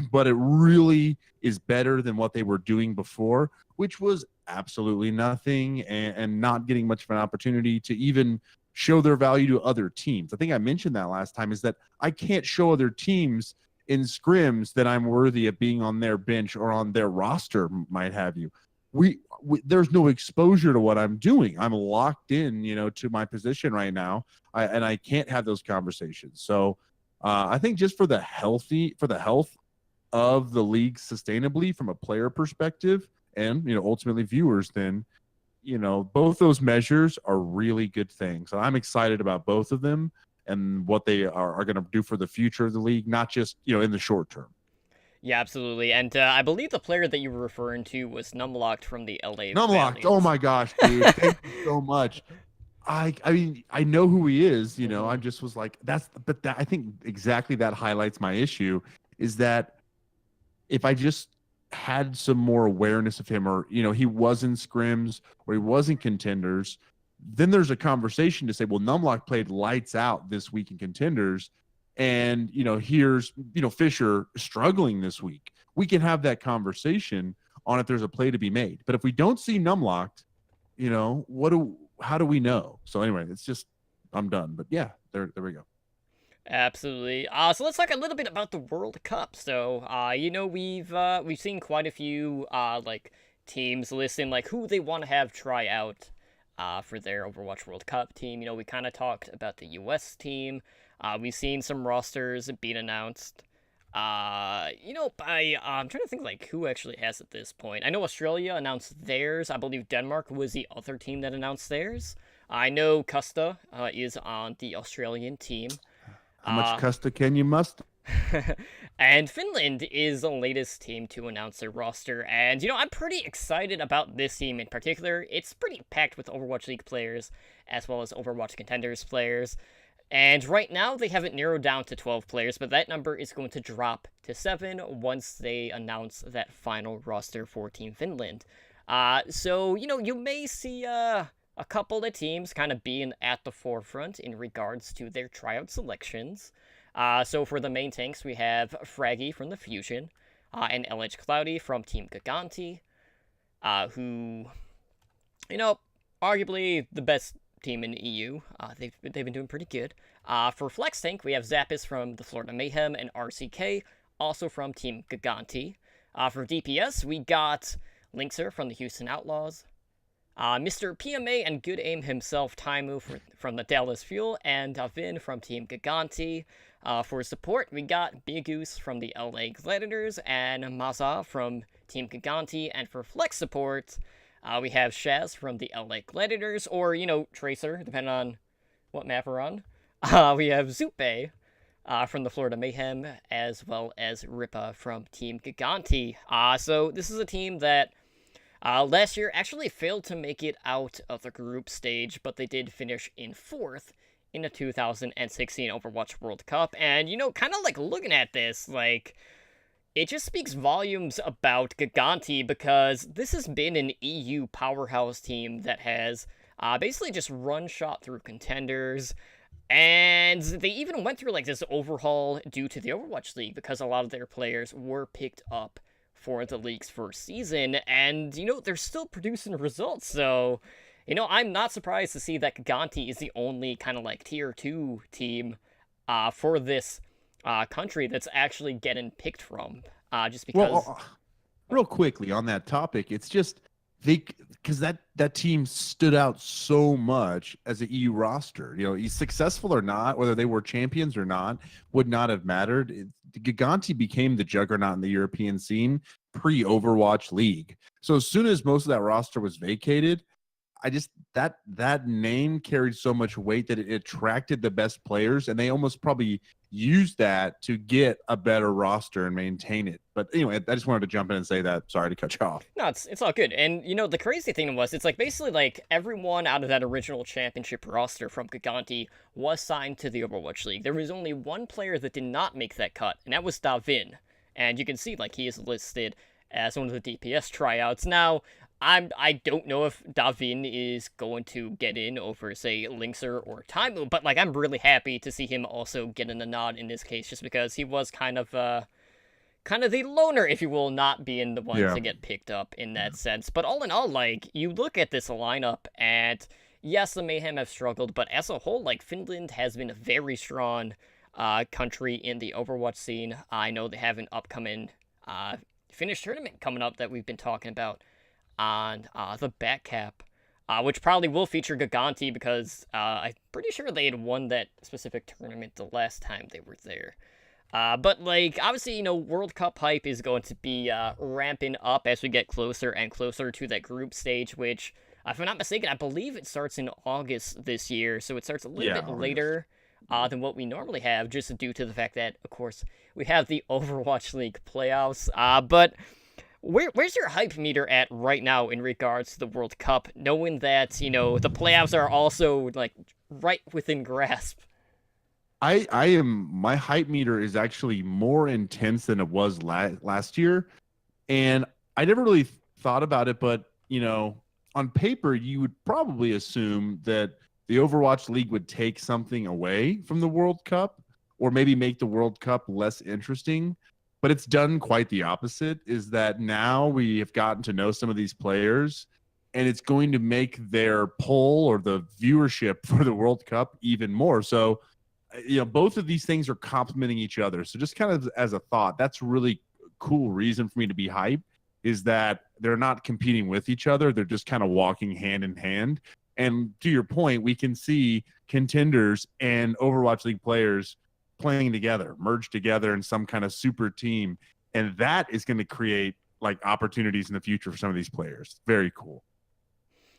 but it really is better than what they were doing before, which was absolutely nothing and not getting much of an opportunity to even show their value to other teams. I think I mentioned that last time, is that I can't show other teams in scrims that I'm worthy of being on their bench or on their roster, might have you. There's no exposure to what I'm doing. I'm locked in, to my position right now, and I can't have those conversations. So I think just for the health of the league sustainably from a player perspective and, ultimately viewers, then, both those measures are really good things. So I'm excited about both of them and what they are going to do for the future of the league, not just, in the short term. Yeah, absolutely. And I believe the player that you were referring to was Numlocked from the LA Numlocked. Valiants. Oh my gosh, dude. Thank you so much. I mean, I know who he is, I just was like, I think exactly that highlights my issue, is that if I just had some more awareness of him, or, he was in scrims or he was in contenders, then there's a conversation to say, well, Numlock played lights out this week in contenders. And, here's, Fisher struggling this week. We can have that conversation on if there's a play to be made. But if we don't see Numlocked, how do we know? So anyway, it's just, I'm done. But yeah, there we go. Absolutely. So let's talk a little bit about the World Cup. So, we've seen quite a few teams listing like who they want to have try out for their Overwatch World Cup team. We kind of talked about the US team. We've seen some rosters being announced. I'm trying to think like who actually has at this point. I know Australia announced theirs. I believe Denmark was the other team that announced theirs. I know Custa is on the Australian team. How much Custa can you muster? And Finland is the latest team to announce their roster. And, I'm pretty excited about this team in particular. It's pretty packed with Overwatch League players, as well as Overwatch Contenders players. And right now, they have it narrowed down to 12 players, but that number is going to drop to 7 once they announce that final roster for Team Finland. So, you may see a couple of teams kind of being at the forefront in regards to their tryout selections. So for the main tanks, we have Fraggy from the Fusion, and LH Cloudy from Team Giganti, who, arguably the best team in the EU. They've been doing pretty good. For Flex Tank, we have Zappis from the Florida Mayhem and RCK, also from Team Giganti. For DPS, we got Linkser from the Houston Outlaws, Mr. PMA and Good Aim himself, Taimu from the Dallas Fuel, and Vin from Team Giganti. For support, we got Bigoose from the LA Gladiators and Maza from Team Giganti. And for flex support, we have Shaz from the LA Gladiators, or, Tracer, depending on what map we're on. We have Zupe from the Florida Mayhem, as well as Ripa from Team Giganti. So this is a team that last year actually failed to make it out of the group stage, but they did finish in 4th in the 2016 Overwatch World Cup. And, kind of like looking at this, like, it just speaks volumes about Giganti because this has been an EU powerhouse team that has basically just run shot through contenders. And they even went through like this overhaul due to the Overwatch League because a lot of their players were picked up for the league's first season. And, they're still producing results. So, I'm not surprised to see that Giganti is the only kind of like tier 2 team for this country that's actually getting picked from. Just because. Well, real quickly on that topic, it's just because that team stood out so much as an EU roster. He's successful or not, whether they were champions or not, would not have mattered. Giganti became the juggernaut in the European scene pre-Overwatch League. So as soon as most of that roster was vacated, I just that name carried so much weight that it attracted the best players, and they almost probably used that to get a better roster and maintain it. But anyway, I just wanted to jump in and say that. Sorry to cut you off. No, it's all good. And the crazy thing was, it's like basically like everyone out of that original championship roster from Giganti was signed to the Overwatch League. There was only one player that did not make that cut, and that was Davin. And you can see like he is listed as one of the DPS tryouts. Now, I don't know if Davin is going to get in over, say, Linkser or Taimu, but like I'm really happy to see him also getting a nod in this case, just because he was kind of the loner, if you will, not being the one to get picked up in that sense. But all in all, like, you look at this lineup, and yes, the Mayhem have struggled, but as a whole, like, Finland has been a very strong country in the Overwatch scene. I know they have an upcoming Finnish tournament coming up that we've been talking about on the Backcap, which probably will feature Giganti because I'm pretty sure they had won that specific tournament the last time they were there. But, like, obviously, World Cup hype is going to be ramping up as we get closer and closer to that group stage, which, if I'm not mistaken, I believe it starts in August this year, so it starts a little bit later than what we normally have, just due to the fact that, of course, we have the Overwatch League playoffs. But where's your hype meter at right now in regards to the World Cup, knowing that, the playoffs are also, like, right within grasp? My hype meter is actually more intense than it was last year. And I never really thought about it, but, on paper, you would probably assume that the Overwatch League would take something away from the World Cup or maybe make the World Cup less interesting. But it's done quite the opposite, is that now we have gotten to know some of these players, and it's going to make their poll or the viewership for the World Cup even more. So, both of these things are complementing each other. So just kind of as a thought, that's a really cool reason for me to be hyped, is that they're not competing with each other. They're just kind of walking hand in hand. And to your point, we can see contenders and Overwatch League players playing together, merge together in some kind of super team. And that is going to create like opportunities in the future for some of these players. Very cool.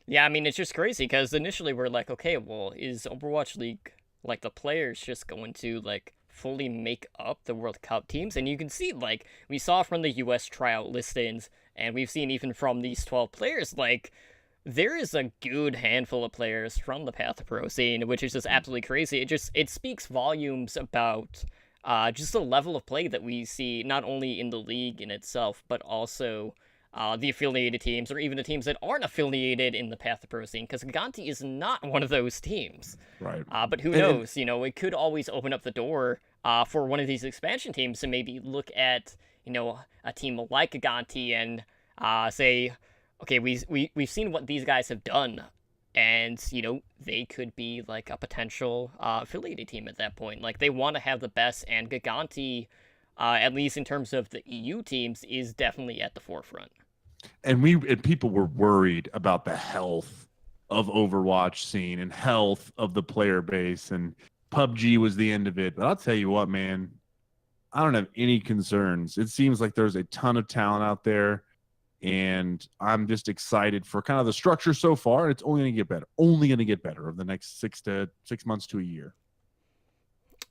Yeah, I mean, it's just crazy because initially we're like, okay, well, is Overwatch League, like, the players just going to, like, fully make up the World Cup teams? And you can see, like, we saw from the US tryout listings, and we've seen even from these 12 players, like, there is a good handful of players from the Path to Pro scene, which is just absolutely crazy. It speaks volumes about just the level of play that we see, not only in the league in itself, but also the affiliated teams, or even the teams that aren't affiliated in the Path to Pro scene, because Giganti is not one of those teams. Right. But who knows? It could always open up the door for one of these expansion teams to maybe look at, a team like Giganti and say, okay, we've seen what these guys have done, and, they could be, like, a potential affiliated team at that point. Like, they want to have the best, and Giganti, at least in terms of the EU teams, is definitely at the forefront. And people were worried about the health of Overwatch scene and health of the player base, and PUBG was the end of it. But I'll tell you what, man, I don't have any concerns. It seems like there's a ton of talent out there, and I'm just excited for kind of the structure so far. And it's only going to get better. Only going to get better over the next 6 months to a year.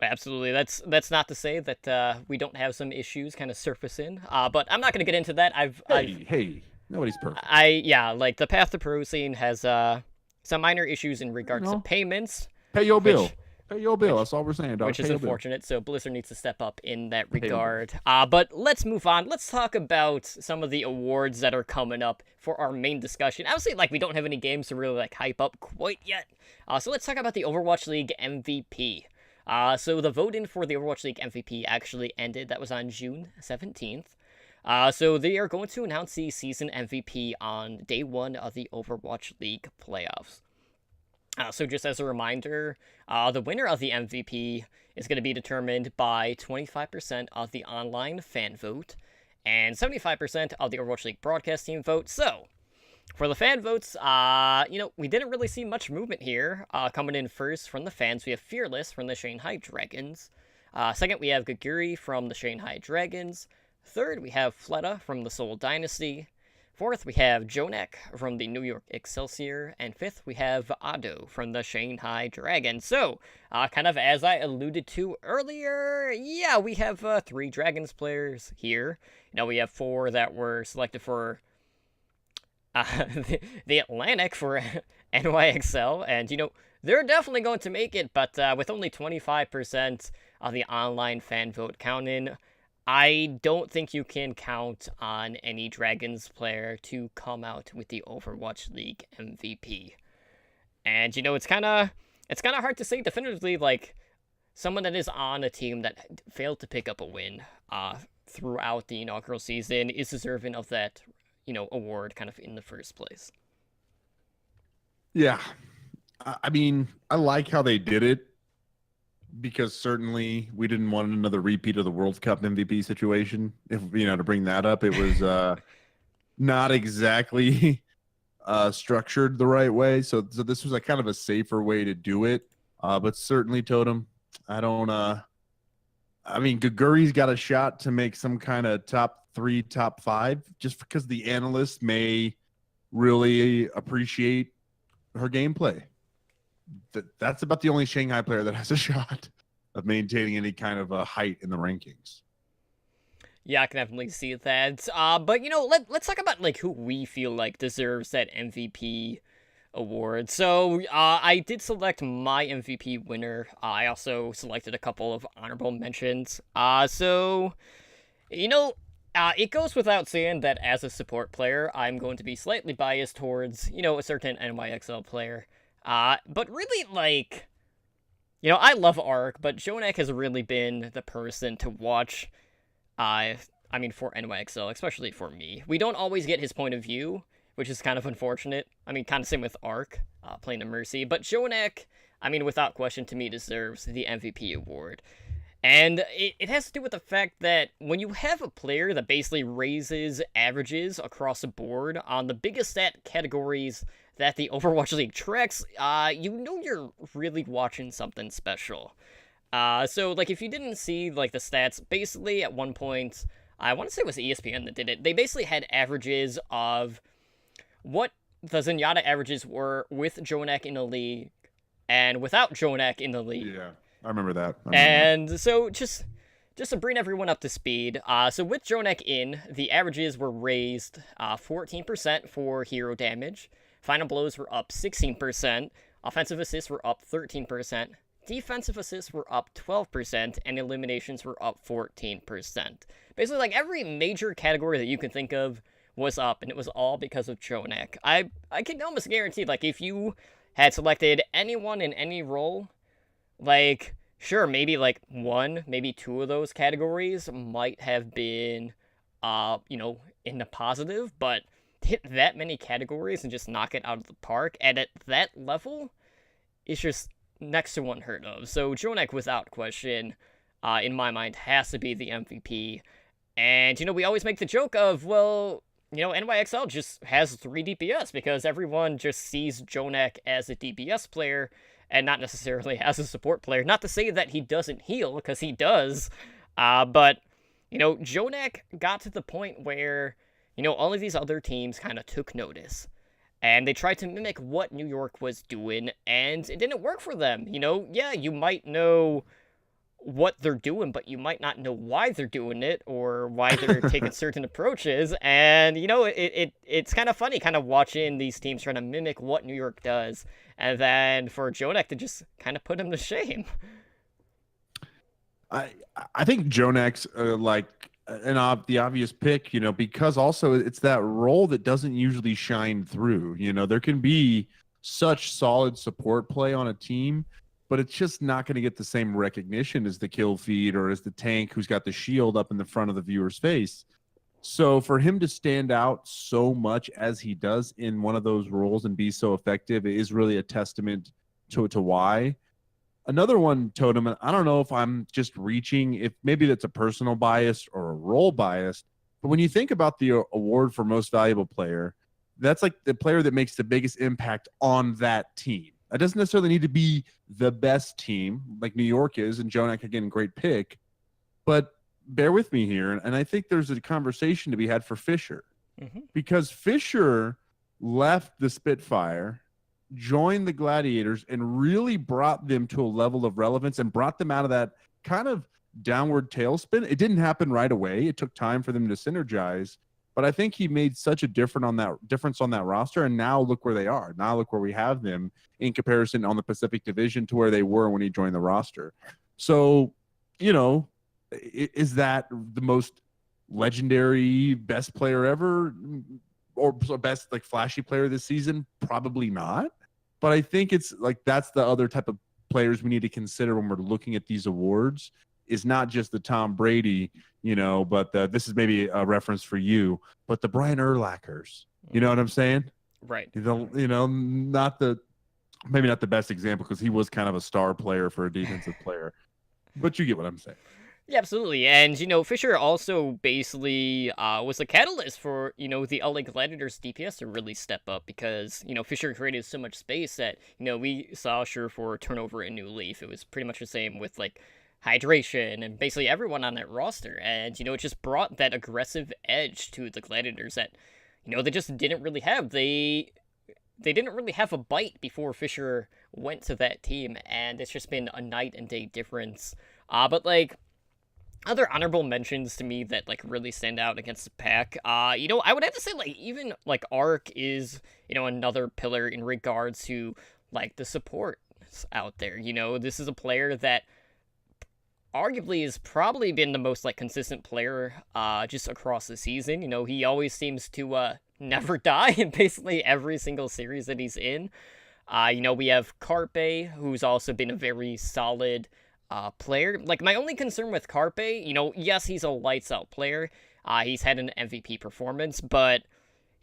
Absolutely. That's not to say that we don't have some issues kind of surfacing, but I'm not going to get into that. Hey, nobody's perfect. Like, the Path to Pro scene has some minor issues in regards to payments. Pay your bill. Pay your bill. That's all we're saying, dog. Which is Pay your bill. unfortunate, so Blizzard needs to step up in that Pay your bill. regard. But let's move on. Let's talk about some of the awards that are coming up for our main discussion. Obviously, we don't have any games to really, hype up quite yet. So let's talk about the Overwatch League MVP. So the vote-in for the Overwatch League MVP actually ended. That was on June 17th. So they are going to announce the season MVP on day 1 of the Overwatch League playoffs. So just as a reminder, the winner of the MVP is going to be determined by 25% of the online fan vote and 75% of the Overwatch League broadcast team vote. So, for the fan votes, we didn't really see much movement here. Coming in first from the fans, we have Fearless from the Shanghai Dragons. Second, we have Gaguri from the Shanghai Dragons. Third, we have Fleta from the Seoul Dynasty. Fourth, we have Jonak from the New York Excelsior. And fifth, we have Ado from the Shanghai Dragons. So, kind of as I alluded to earlier, yeah, we have 3 Dragons players here. We have 4 that were selected for the Atlantic for NYXL. And, they're definitely going to make it, but with only 25% of the online fan vote counted, I don't think you can count on any Dragons player to come out with the Overwatch League MVP. And it's kind of hard to say definitively, someone that is on a team that failed to pick up a win throughout the inaugural season is deserving of that, award kind of in the first place. Yeah. I mean, I like how they did it, because certainly we didn't want another repeat of the World Cup MVP situation. If to bring that up, it was not exactly structured the right way. So this was kind of a safer way to do it. But certainly, Totem, I don't. I mean, Gaguri's got a shot to make some kind of top 3, top 5, just because the analysts may really appreciate her gameplay. That's about the only Shanghai player that has a shot of maintaining any kind of a height in the rankings. Yeah, I can definitely see that. But let's talk about who we feel like deserves that MVP award. So I did select my MVP winner. I also selected a couple of honorable mentions. It goes without saying that as a support player, I'm going to be slightly biased towards a certain NYXL player. But really, I love Ark, but Jonak has really been the person to watch, for NYXL, especially for me. We don't always get his point of view, which is kind of unfortunate. Kind of same with Ark, playing the Mercy, but Jonak, without question, to me, deserves the MVP award. And it has to do with the fact that when you have a player that basically raises averages across the board on the biggest stat categories that the Overwatch League tracks, you're really watching something special. So if you didn't see, the stats, basically at one point, I want to say it was ESPN that did it, they basically had averages of what the Zenyatta averages were with Jonak in the league and without Jonak in the league. Yeah. I remember that. So just to bring everyone up to speed, so with Jonak in, the averages were raised 14% for hero damage, final blows were up 16%, offensive assists were up 13%, defensive assists were up 12%, and eliminations were up 14%. Basically, every major category that you can think of was up, and it was all because of Jonak. I can almost guarantee, if you had selected anyone in any role, sure, maybe 1, maybe 2 of those categories might have been, in the positive, but hit that many categories and just knock it out of the park, and at that level, it's just next to unheard of. So Jonak, without question, in my mind, has to be the MVP. And, we always make the joke of, well, NYXL just has 3 DPS because everyone just sees Jonak as a DPS player and not necessarily as a support player. Not to say that he doesn't heal, because he does. But, Jonak got to the point where, all of these other teams kind of took notice. And they tried to mimic what New York was doing, and it didn't work for them. Yeah, you might know what they're doing, but you might not know why they're doing it or why they're taking certain approaches. And it's kind of funny, kind of watching these teams trying to mimic what New York does, and then for Jonak to just kind of put him to shame. I think Jonak's the obvious pick, because also it's that role that doesn't usually shine through. There can be such solid support play on a team, but it's just not going to get the same recognition as the kill feed or as the tank who's got the shield up in the front of the viewer's face. So for him to stand out so much as he does in one of those roles and be so effective is really a testament to why. Another one, Totem, and I don't know if I'm just reaching, if maybe that's a personal bias or a role bias, but when you think about the award for most valuable player, that's like the player that makes the biggest impact on that team. It doesn't necessarily need to be the best team like New York is, and Jonak, again, great pick, but bear with me here, and I think there's a conversation to be had for Fisher, because Fisher left the Spitfire, joined the Gladiators, and really brought them to a level of relevance and brought them out of that kind of downward tailspin. It didn't happen right away. It took time for them to synergize, but I think he made such a difference on that roster, and now look where they are. Now look where we have them in comparison on the Pacific Division to where they were when he joined the roster. So, is that the most legendary best player ever or best like flashy player this season? Probably not. But I think it's like that's the other type of players we need to consider when we're looking at these awards, is not just the Tom Brady, but this is maybe a reference for you, but the Brian Urlachers. You know what I'm saying? Right. Maybe not the best example because he was kind of a star player for a defensive player, but you get what I'm saying. Yeah, absolutely. And, Fisher also basically was a catalyst for, the LA Gladiators DPS to really step up because, Fisher created so much space that, we saw sure for turnover in New Leaf. It was pretty much the same with, hydration and basically everyone on that roster. And, it just brought that aggressive edge to the Gladiators that, they just didn't really have. They didn't really have a bite before Fisher went to that team, and it's just been a night and day difference. But, other honorable mentions to me that really stand out against the pack. I would have to say even Arc is another pillar in regards to the support out there. This is a player that arguably has probably been the most consistent player just across the season. He always seems to never die in basically every single series that he's in. We have Carpe, who's also been a very solid player. My only concern with Carpe, yes, he's a lights out player. He's had an MVP performance, but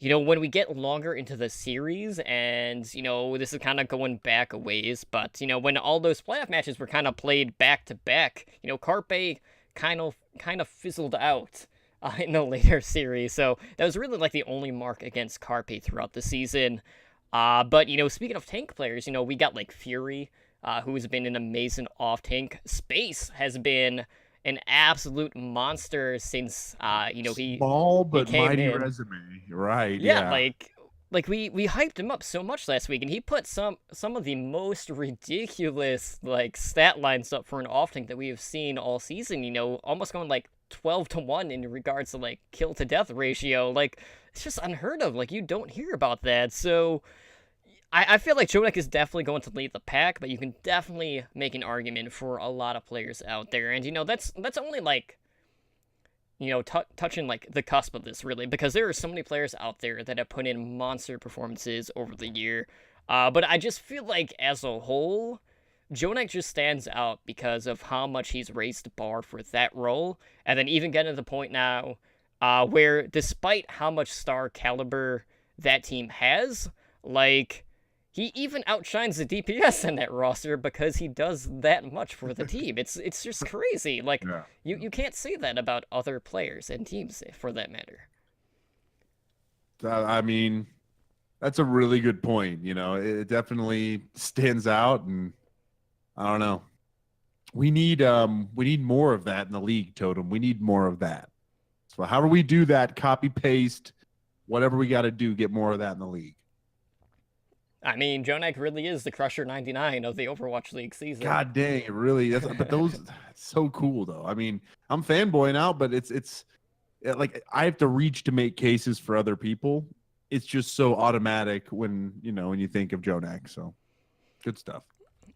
when we get longer into the series, and this is kind of going back a ways, but when all those playoff matches were kind of played back to back, Carpe kind of fizzled out in the later series. So that was really the only mark against Carpe throughout the season. But speaking of tank players, we got Fury, who has been an amazing off-tank. Space has been an absolute monster since, he small but he came mighty in. resume, right? Yeah. We hyped him up so much last week, and he put some of the most ridiculous stat lines up for an off-tank that we have seen all season. Almost going 12-1 in regards to kill to death ratio. It's just unheard of. You don't hear about that. So I feel like Jonak is definitely going to lead the pack, but you can definitely make an argument for a lot of players out there. And, that's only touching the cusp of this, really, because there are so many players out there that have put in monster performances over the year. But I just feel as a whole, Jonak just stands out because of how much he's raised the bar for that role. And then even getting to the point now where despite how much star caliber that team has, he even outshines the DPS in that roster because he does that much for the team. It's just crazy. Yeah. You can't say that about other players and teams for that matter. I mean, that's a really good point. It definitely stands out, and I don't know. We need more of that in the league, Totem. We need more of that. So however we do that, copy paste, whatever we got to do, get more of that in the league. I mean, Jonak really is the Crusher 99 of the Overwatch League season. God dang, it really. But those so cool though. I mean, I'm fanboying out, but it's like I have to reach to make cases for other people. It's just so automatic when you think of Jonak. So good stuff.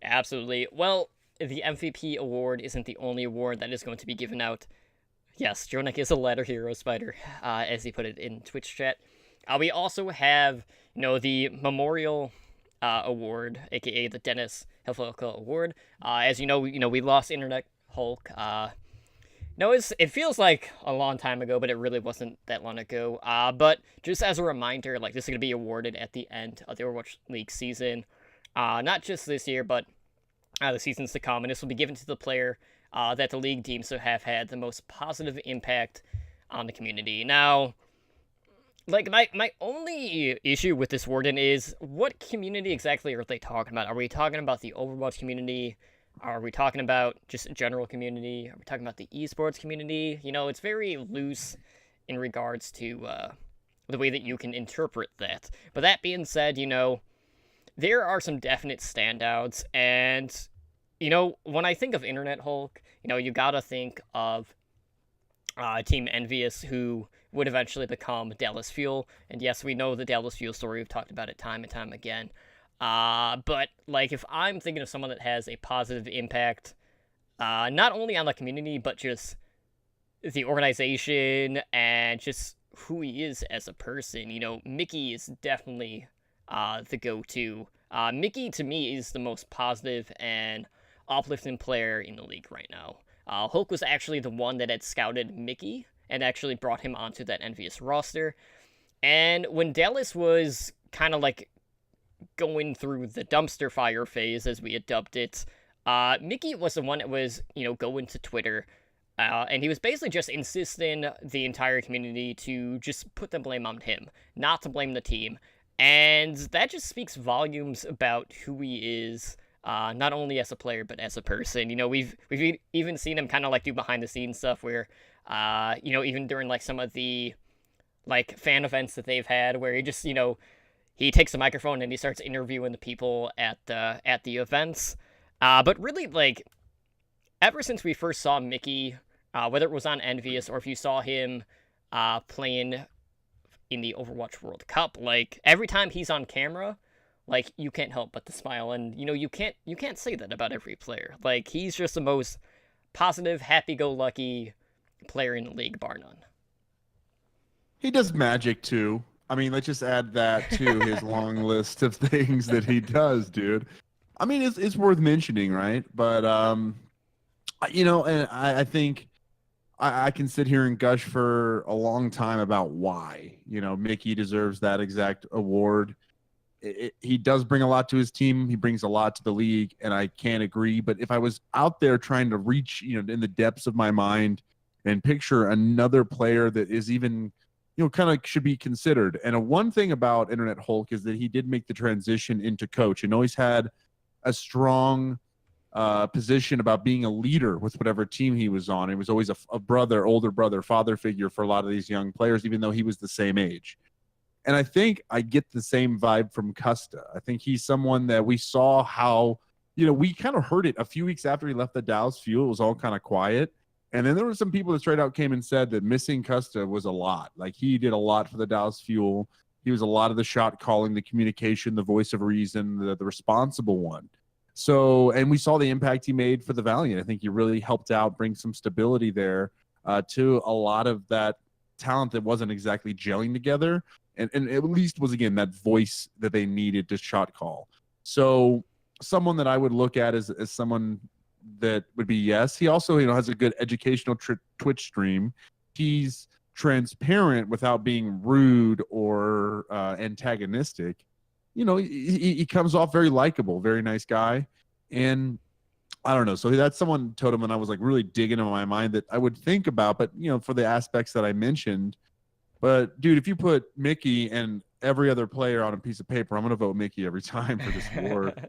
Absolutely. Well, the MVP award isn't the only award that is going to be given out. Yes, Jonak is a ladder hero spider, as he put it in Twitch chat. We also have, the Memorial Award, aka the Dennis Heffelka Award. As you know, we lost Internet Hulk. No, it feels like a long time ago, but it really wasn't that long ago. But just as a reminder, like, this is going to be awarded at the end of the Overwatch League season. Not just this year, but the seasons to come. And this will be given to the player that the league deems to have had the most positive impact on the community. Now, like, my only issue with this warden is, what community exactly are they talking about? Are we talking about the Overwatch community? Are we talking about just general community? Are we talking about the esports community? It's very loose in regards to the way that you can interpret that. But that being said, there are some definite standouts, and when I think of Internet Hulk, you gotta think of Team Envious, who would eventually become Dallas Fuel. And yes, we know the Dallas Fuel story. We've talked about it time and time again. But like, if I'm thinking of someone that has a positive impact, not only on the community, but just the organization and just who he is as a person, Mickey is definitely the go-to. Mickey, to me, is the most positive and uplifting player in the league right now. Hulk was actually the one that had scouted Mickey and actually brought him onto that Envious roster. And when Dallas was kind of like going through the dumpster fire phase, as we had dubbed it, Mickey was the one that was, going to Twitter, and he was basically just insisting the entire community to just put the blame on him, not to blame the team. And that just speaks volumes about who he is, not only as a player, but as a person. We've even seen him kind of like do behind the scenes stuff where, even during like some of the like fan events that they've had, where he just, he takes the microphone and he starts interviewing the people at the events. But really, like, ever since we first saw Mickey, whether it was on Envious or if you saw him playing in the Overwatch World Cup, like, every time he's on camera, like, you can't help but to smile. And you can't say that about every player. Like, he's just the most positive, happy-go-lucky player in the league, bar none. He does magic too. I mean, let's just add that to his long list of things that he does, dude. I mean, it's worth mentioning, right? But and I think I can sit here and gush for a long time about why Mickey deserves that exact award. He does bring a lot to his team. He brings a lot to the league, and I can't agree. But if I was out there trying to reach, in the depths of my mind and picture another player that is even, kind of should be considered. And one thing about Internet Hulk is that he did make the transition into coach and always had a strong position about being a leader with whatever team he was on. He was always a brother, older brother, father figure for a lot of these young players, even though he was the same age. And I think I get the same vibe from Custa. I think he's someone that we saw how, we kind of heard it a few weeks after he left the Dallas Fuel. It was all kind of quiet. And then there were some people that straight out came and said that missing Custa was a lot. Like, he did a lot for the Dallas Fuel. He was a lot of the shot calling, the communication, the voice of reason, the responsible one. So, and we saw the impact he made for the Valiant. I think he really helped out, bring some stability there to a lot of that talent that wasn't exactly gelling together. And at least was, again, that voice that they needed to shot call. So someone that I would look at as someone that would be yes. He also, has a good educational Twitch stream. He's transparent without being rude or antagonistic. He comes off very likable, very nice guy. And I don't know. So that's someone, Totem, and I was like really digging in my mind that I would think about, but for the aspects that I mentioned. But dude, if you put Mickey and every other player on a piece of paper, I'm going to vote Mickey every time for this award.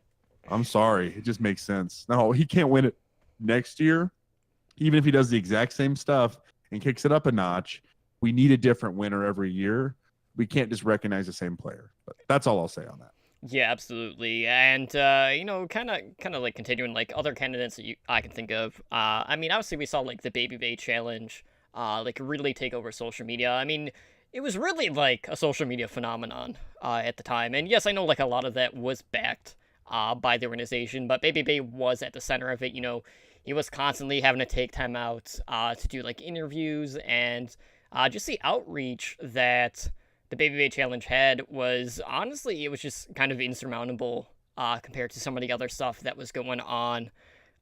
I'm sorry. It just makes sense. No, he can't win it next year. Even if he does the exact same stuff and kicks it up a notch, we need a different winner every year. We can't just recognize the same player. But that's all I'll say on that. Yeah, absolutely. And kind of like continuing like other candidates that I can think of. I mean, obviously we saw like the Baby Bay challenge like really take over social media. I mean, it was really like a social media phenomenon at the time. And yes, I know like a lot of that was backed by the organization, but Baby Bay was at the center of it. He was constantly having to take time out to do like interviews and just the outreach that the Baby Bay Challenge had was honestly, it was just kind of insurmountable compared to some of the other stuff that was going on.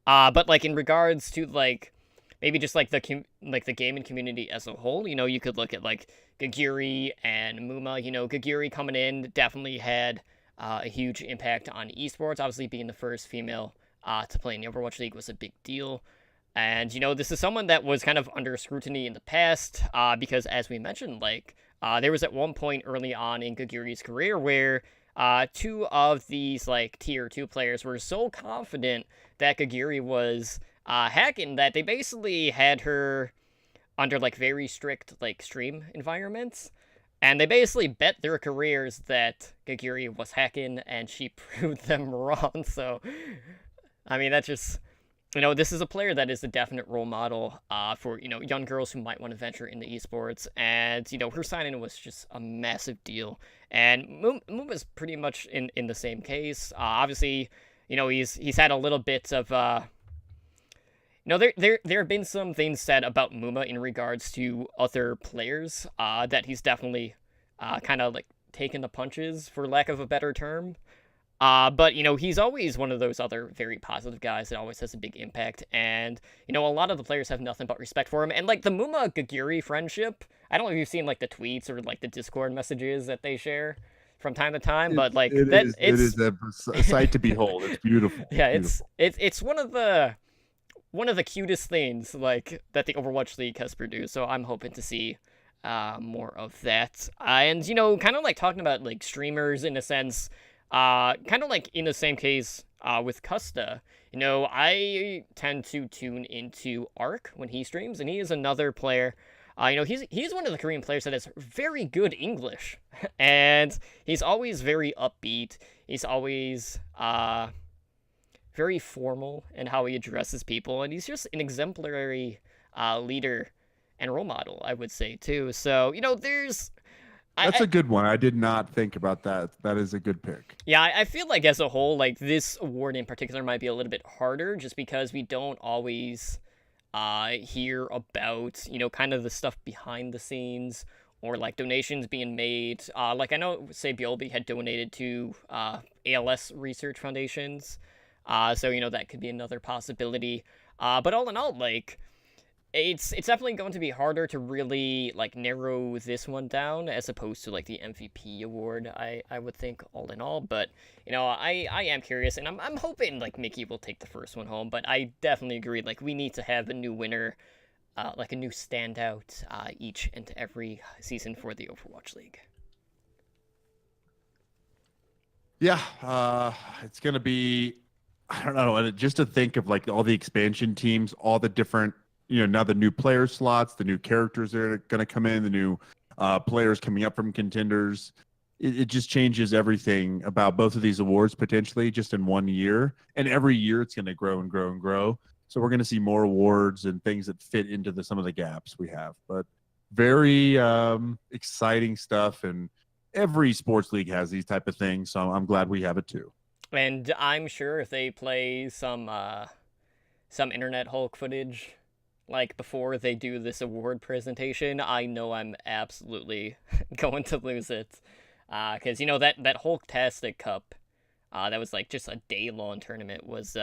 But like in regards to like maybe just like the gaming community as a whole, you could look at like Gagiri and Muma. Gagiri coming in definitely had a huge impact on esports. Obviously, being the first female to play in the Overwatch League was a big deal. And this is someone that was kind of under scrutiny in the past, because as we mentioned, like there was at one point early on in Gagiri's career where two of these like tier 2 players were so confident that Gagiri was hacking that they basically had her under like very strict like stream environments, and they basically bet their careers that Gagiri was hacking, and she proved them wrong. So I mean, that's just this is a player that is a definite role model for, young girls who might want to venture into esports. And, her signing was just a massive deal. And Moom is pretty much in the same case. Obviously, he's had a little bit of, there have been some things said about Muma in regards to other players that he's definitely kind of like taken the punches, for lack of a better term. But, he's always one of those other very positive guys that always has a big impact. And, a lot of the players have nothing but respect for him. And, like, the Muma-Gagiri friendship, I don't know if you've seen, like, the tweets or, like, the Discord messages that they share from time to time, but, like, it is a sight to behold. It's beautiful. Yeah, Beautiful. it's one of the cutest things, like, that the Overwatch League has produced. So I'm hoping to see more of that. And, kind of, like, talking about, like, streamers in a sense, kind of like in the same case with Custa, I tend to tune into Arc when he streams, and he is another player. He's one of the Korean players that has very good English, and he's always very upbeat. He's always very formal in how he addresses people, and he's just an exemplary leader and role model, I would say too. So there's. That's a good one. I did not think about that. That is a good pick. Yeah, I feel like as a whole, like this award in particular might be a little bit harder just because we don't always hear about, kind of the stuff behind the scenes or like donations being made. Like I know, say, Biolby had donated to ALS research foundations. So, that could be another possibility. But all in all, like, it's definitely going to be harder to really like narrow this one down as opposed to like the MVP award, I would think, all in all. But I am curious, and I'm hoping like Mickey will take the first one home. But I definitely agree, like we need to have a new winner, like a new standout each and every season for the Overwatch League. Yeah, it's gonna be, I don't know, just to think of like all the expansion teams, all the different, now the new player slots, the new characters that are going to come in, the new players coming up from contenders. It just changes everything about both of these awards potentially just in 1 year. And every year it's going to grow and grow and grow. So we're going to see more awards and things that fit into some of the gaps we have. But very exciting stuff. And every sports league has these type of things. So I'm glad we have it too. And I'm sure if they play some internet Hulk footage like before they do this award presentation, I know I'm absolutely going to lose it. Because that Hulktastic Cup, that was like just a day-long tournament, was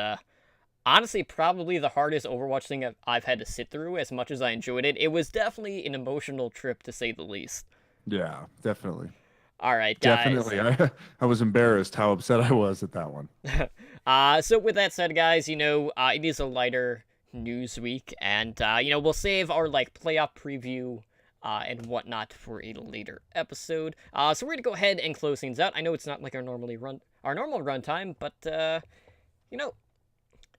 honestly probably the hardest Overwatch thing I've had to sit through. As much as I enjoyed it, it was definitely an emotional trip to say the least. Yeah, definitely. All right, guys. Definitely. I was embarrassed how upset I was at that one. So with that said, guys, it is a lighter news week, and we'll save our like playoff preview and whatnot for a later episode. So we're gonna go ahead and close things out. I know it's not like our normal run time, but it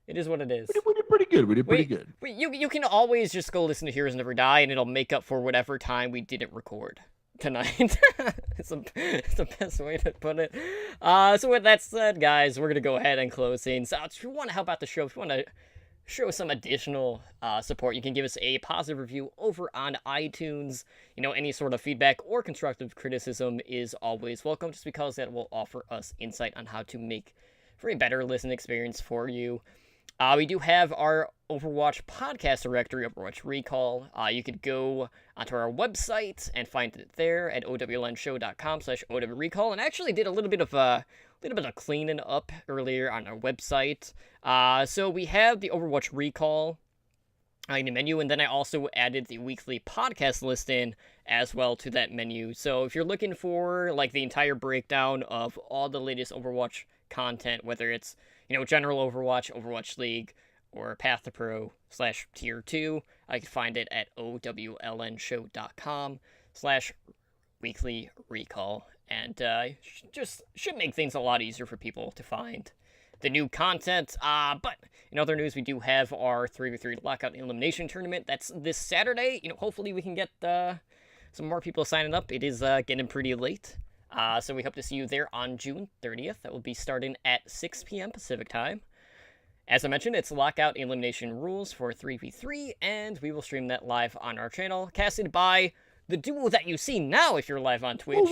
is what it is. We did pretty good. We did pretty good. You can always just go listen to Heroes Never Die, and it'll make up for whatever time we didn't record. tonight. it's the best way to put it. So with that said, guys, we're gonna go ahead and close things. If you want to help out the show, if you want to show some additional support, you can give us a positive review over on iTunes. Any sort of feedback or constructive criticism is always welcome, just because that will offer us insight on how to make for a better listening experience for you. We do have our Overwatch podcast directory, Overwatch Recall. You could go onto our website and find it there at owlnshow.com/OWRecall, and I actually did a little bit of cleaning up earlier on our website. So we have the Overwatch Recall in the menu, and then I also added the weekly podcast listing as well to that menu. So if you're looking for like the entire breakdown of all the latest Overwatch content, whether it's general Overwatch, Overwatch League, or Path to Pro /Tier 2, I can find it at owlnshow.com/weekly recall. And just should make things a lot easier for people to find the new content. But in other news, we do have our 3v3 Lockout Elimination Tournament. That's this Saturday. Hopefully we can get some more people signing up. It is getting pretty late. So we hope to see you there on June 30th. That will be starting at 6 p.m. Pacific time. As I mentioned, it's Lockout Elimination Rules for 3v3, and we will stream that live on our channel, casted by the duo that you see now if you're live on Twitch.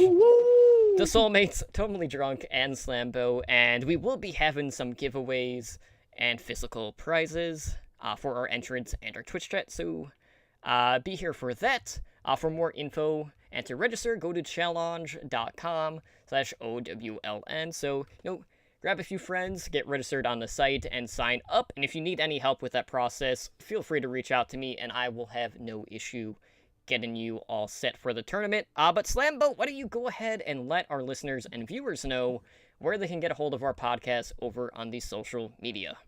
The Soulmates, Totally Drunk, and Slambo, and we will be having some giveaways and physical prizes for our entrants and our Twitch chat, so be here for that. For more info and to register, go to challenge.com/OWLN. So, grab a few friends, get registered on the site, and sign up. And if you need any help with that process, feel free to reach out to me, and I will have no issue getting you all set for the tournament. But Slambo, why don't you go ahead and let our listeners and viewers know where they can get a hold of our podcast over on the social media.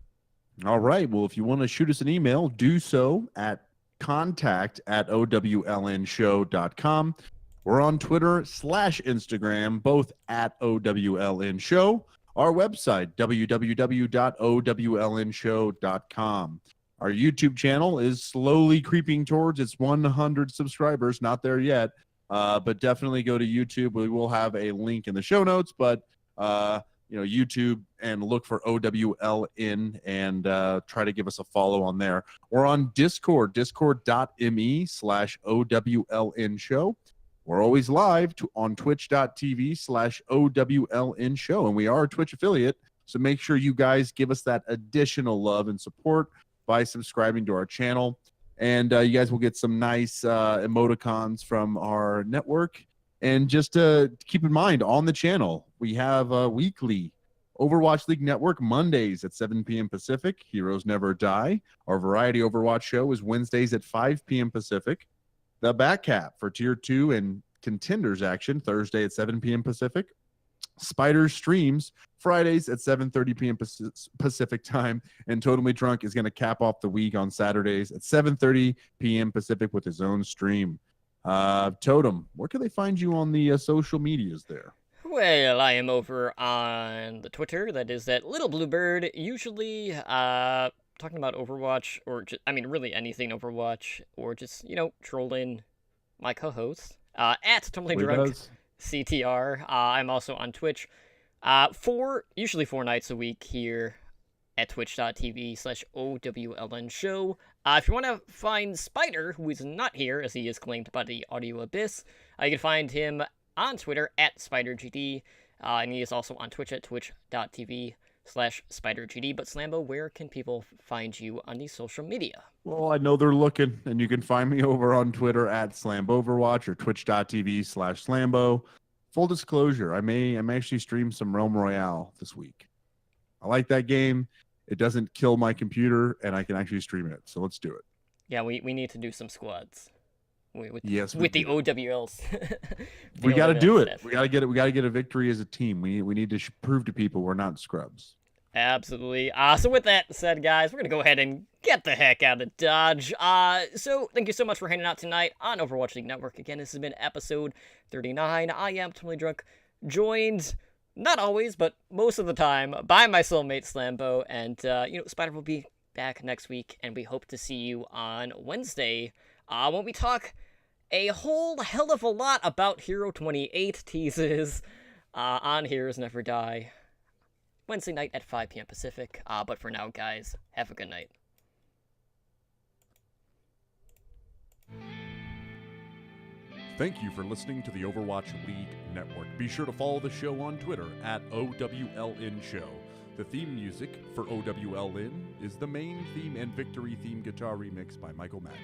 All right. Well, if you want to shoot us an email, do so at contact@owlnshow.com. We're on Twitter /Instagram, both at OWLN Show. Our website, www.owlnshow.com. Our YouTube channel is slowly creeping towards its 100 subscribers. Not there yet, but definitely go to YouTube. We will have a link in the show notes, but YouTube, and look for OWLN and try to give us a follow on there. We're on Discord, discord.me/OWLN Show. We're always live on twitch.tv/OWLN Show, and we are a Twitch affiliate, so make sure you guys give us that additional love and support by subscribing to our channel. And you guys will get some nice emoticons from our network. And just keep in mind, on the channel, we have a weekly Overwatch League Network Mondays at 7 p.m. Pacific. Heroes Never Die. Our variety Overwatch show is Wednesdays at 5 p.m. Pacific. The Back Cap for Tier 2 and Contenders action, Thursday at 7 p.m. Pacific. Spider streams Fridays at 7:30 p.m. Pacific time. And Totally Drunk is going to cap off the week on Saturdays at 7:30 p.m. Pacific with his own stream. Totem, where can they find you on the social medias there? Well, I am over on the Twitter. That is that little bluebird. Usually, talking about Overwatch, or just, really anything Overwatch, or just trolling my co-host at Totally Drunk CTR. I'm also on Twitch. Usually 4 nights a week here at twitch.tv/OWLN Show. If you want to find Spider, who is not here, as he is claimed by the Audio Abyss, you can find him on Twitter at SpiderGD, and he is also on Twitch at twitch.tv/SpiderGD. But Slambo, where can people find you on the social media? Well, I know they're looking, and you can find me over on Twitter at SlamboVerwatch or twitch.tv/Slambo. Full disclosure, I may actually stream some Realm Royale this week. I like that game. It doesn't kill my computer, and I can actually stream it. So let's do it. Yeah, we need to do some squads. With the OWLs. We got to do it. We got to get it. We got to get a victory as a team. We need to prove to people we're not scrubs. Absolutely. So with that said, guys, we're going to go ahead and get the heck out of Dodge. So thank you so much for hanging out tonight on Overwatch League Network. Again, this has been episode 39. I am Totally Drunk, joined, not always, but most of the time, by my soulmate Slambo. And, Spider will be back next week, and we hope to see you on Wednesday when we talk a whole hell of a lot about Hero 28 teases on Heroes Never Die. Wednesday night at 5 p.m. Pacific. But for now, guys, have a good night. Thank you for listening to the Overwatch League Network. Be sure to follow the show on Twitter at OWLN Show. The theme music for OWLN is the main theme and victory theme guitar remix by Michael Mack.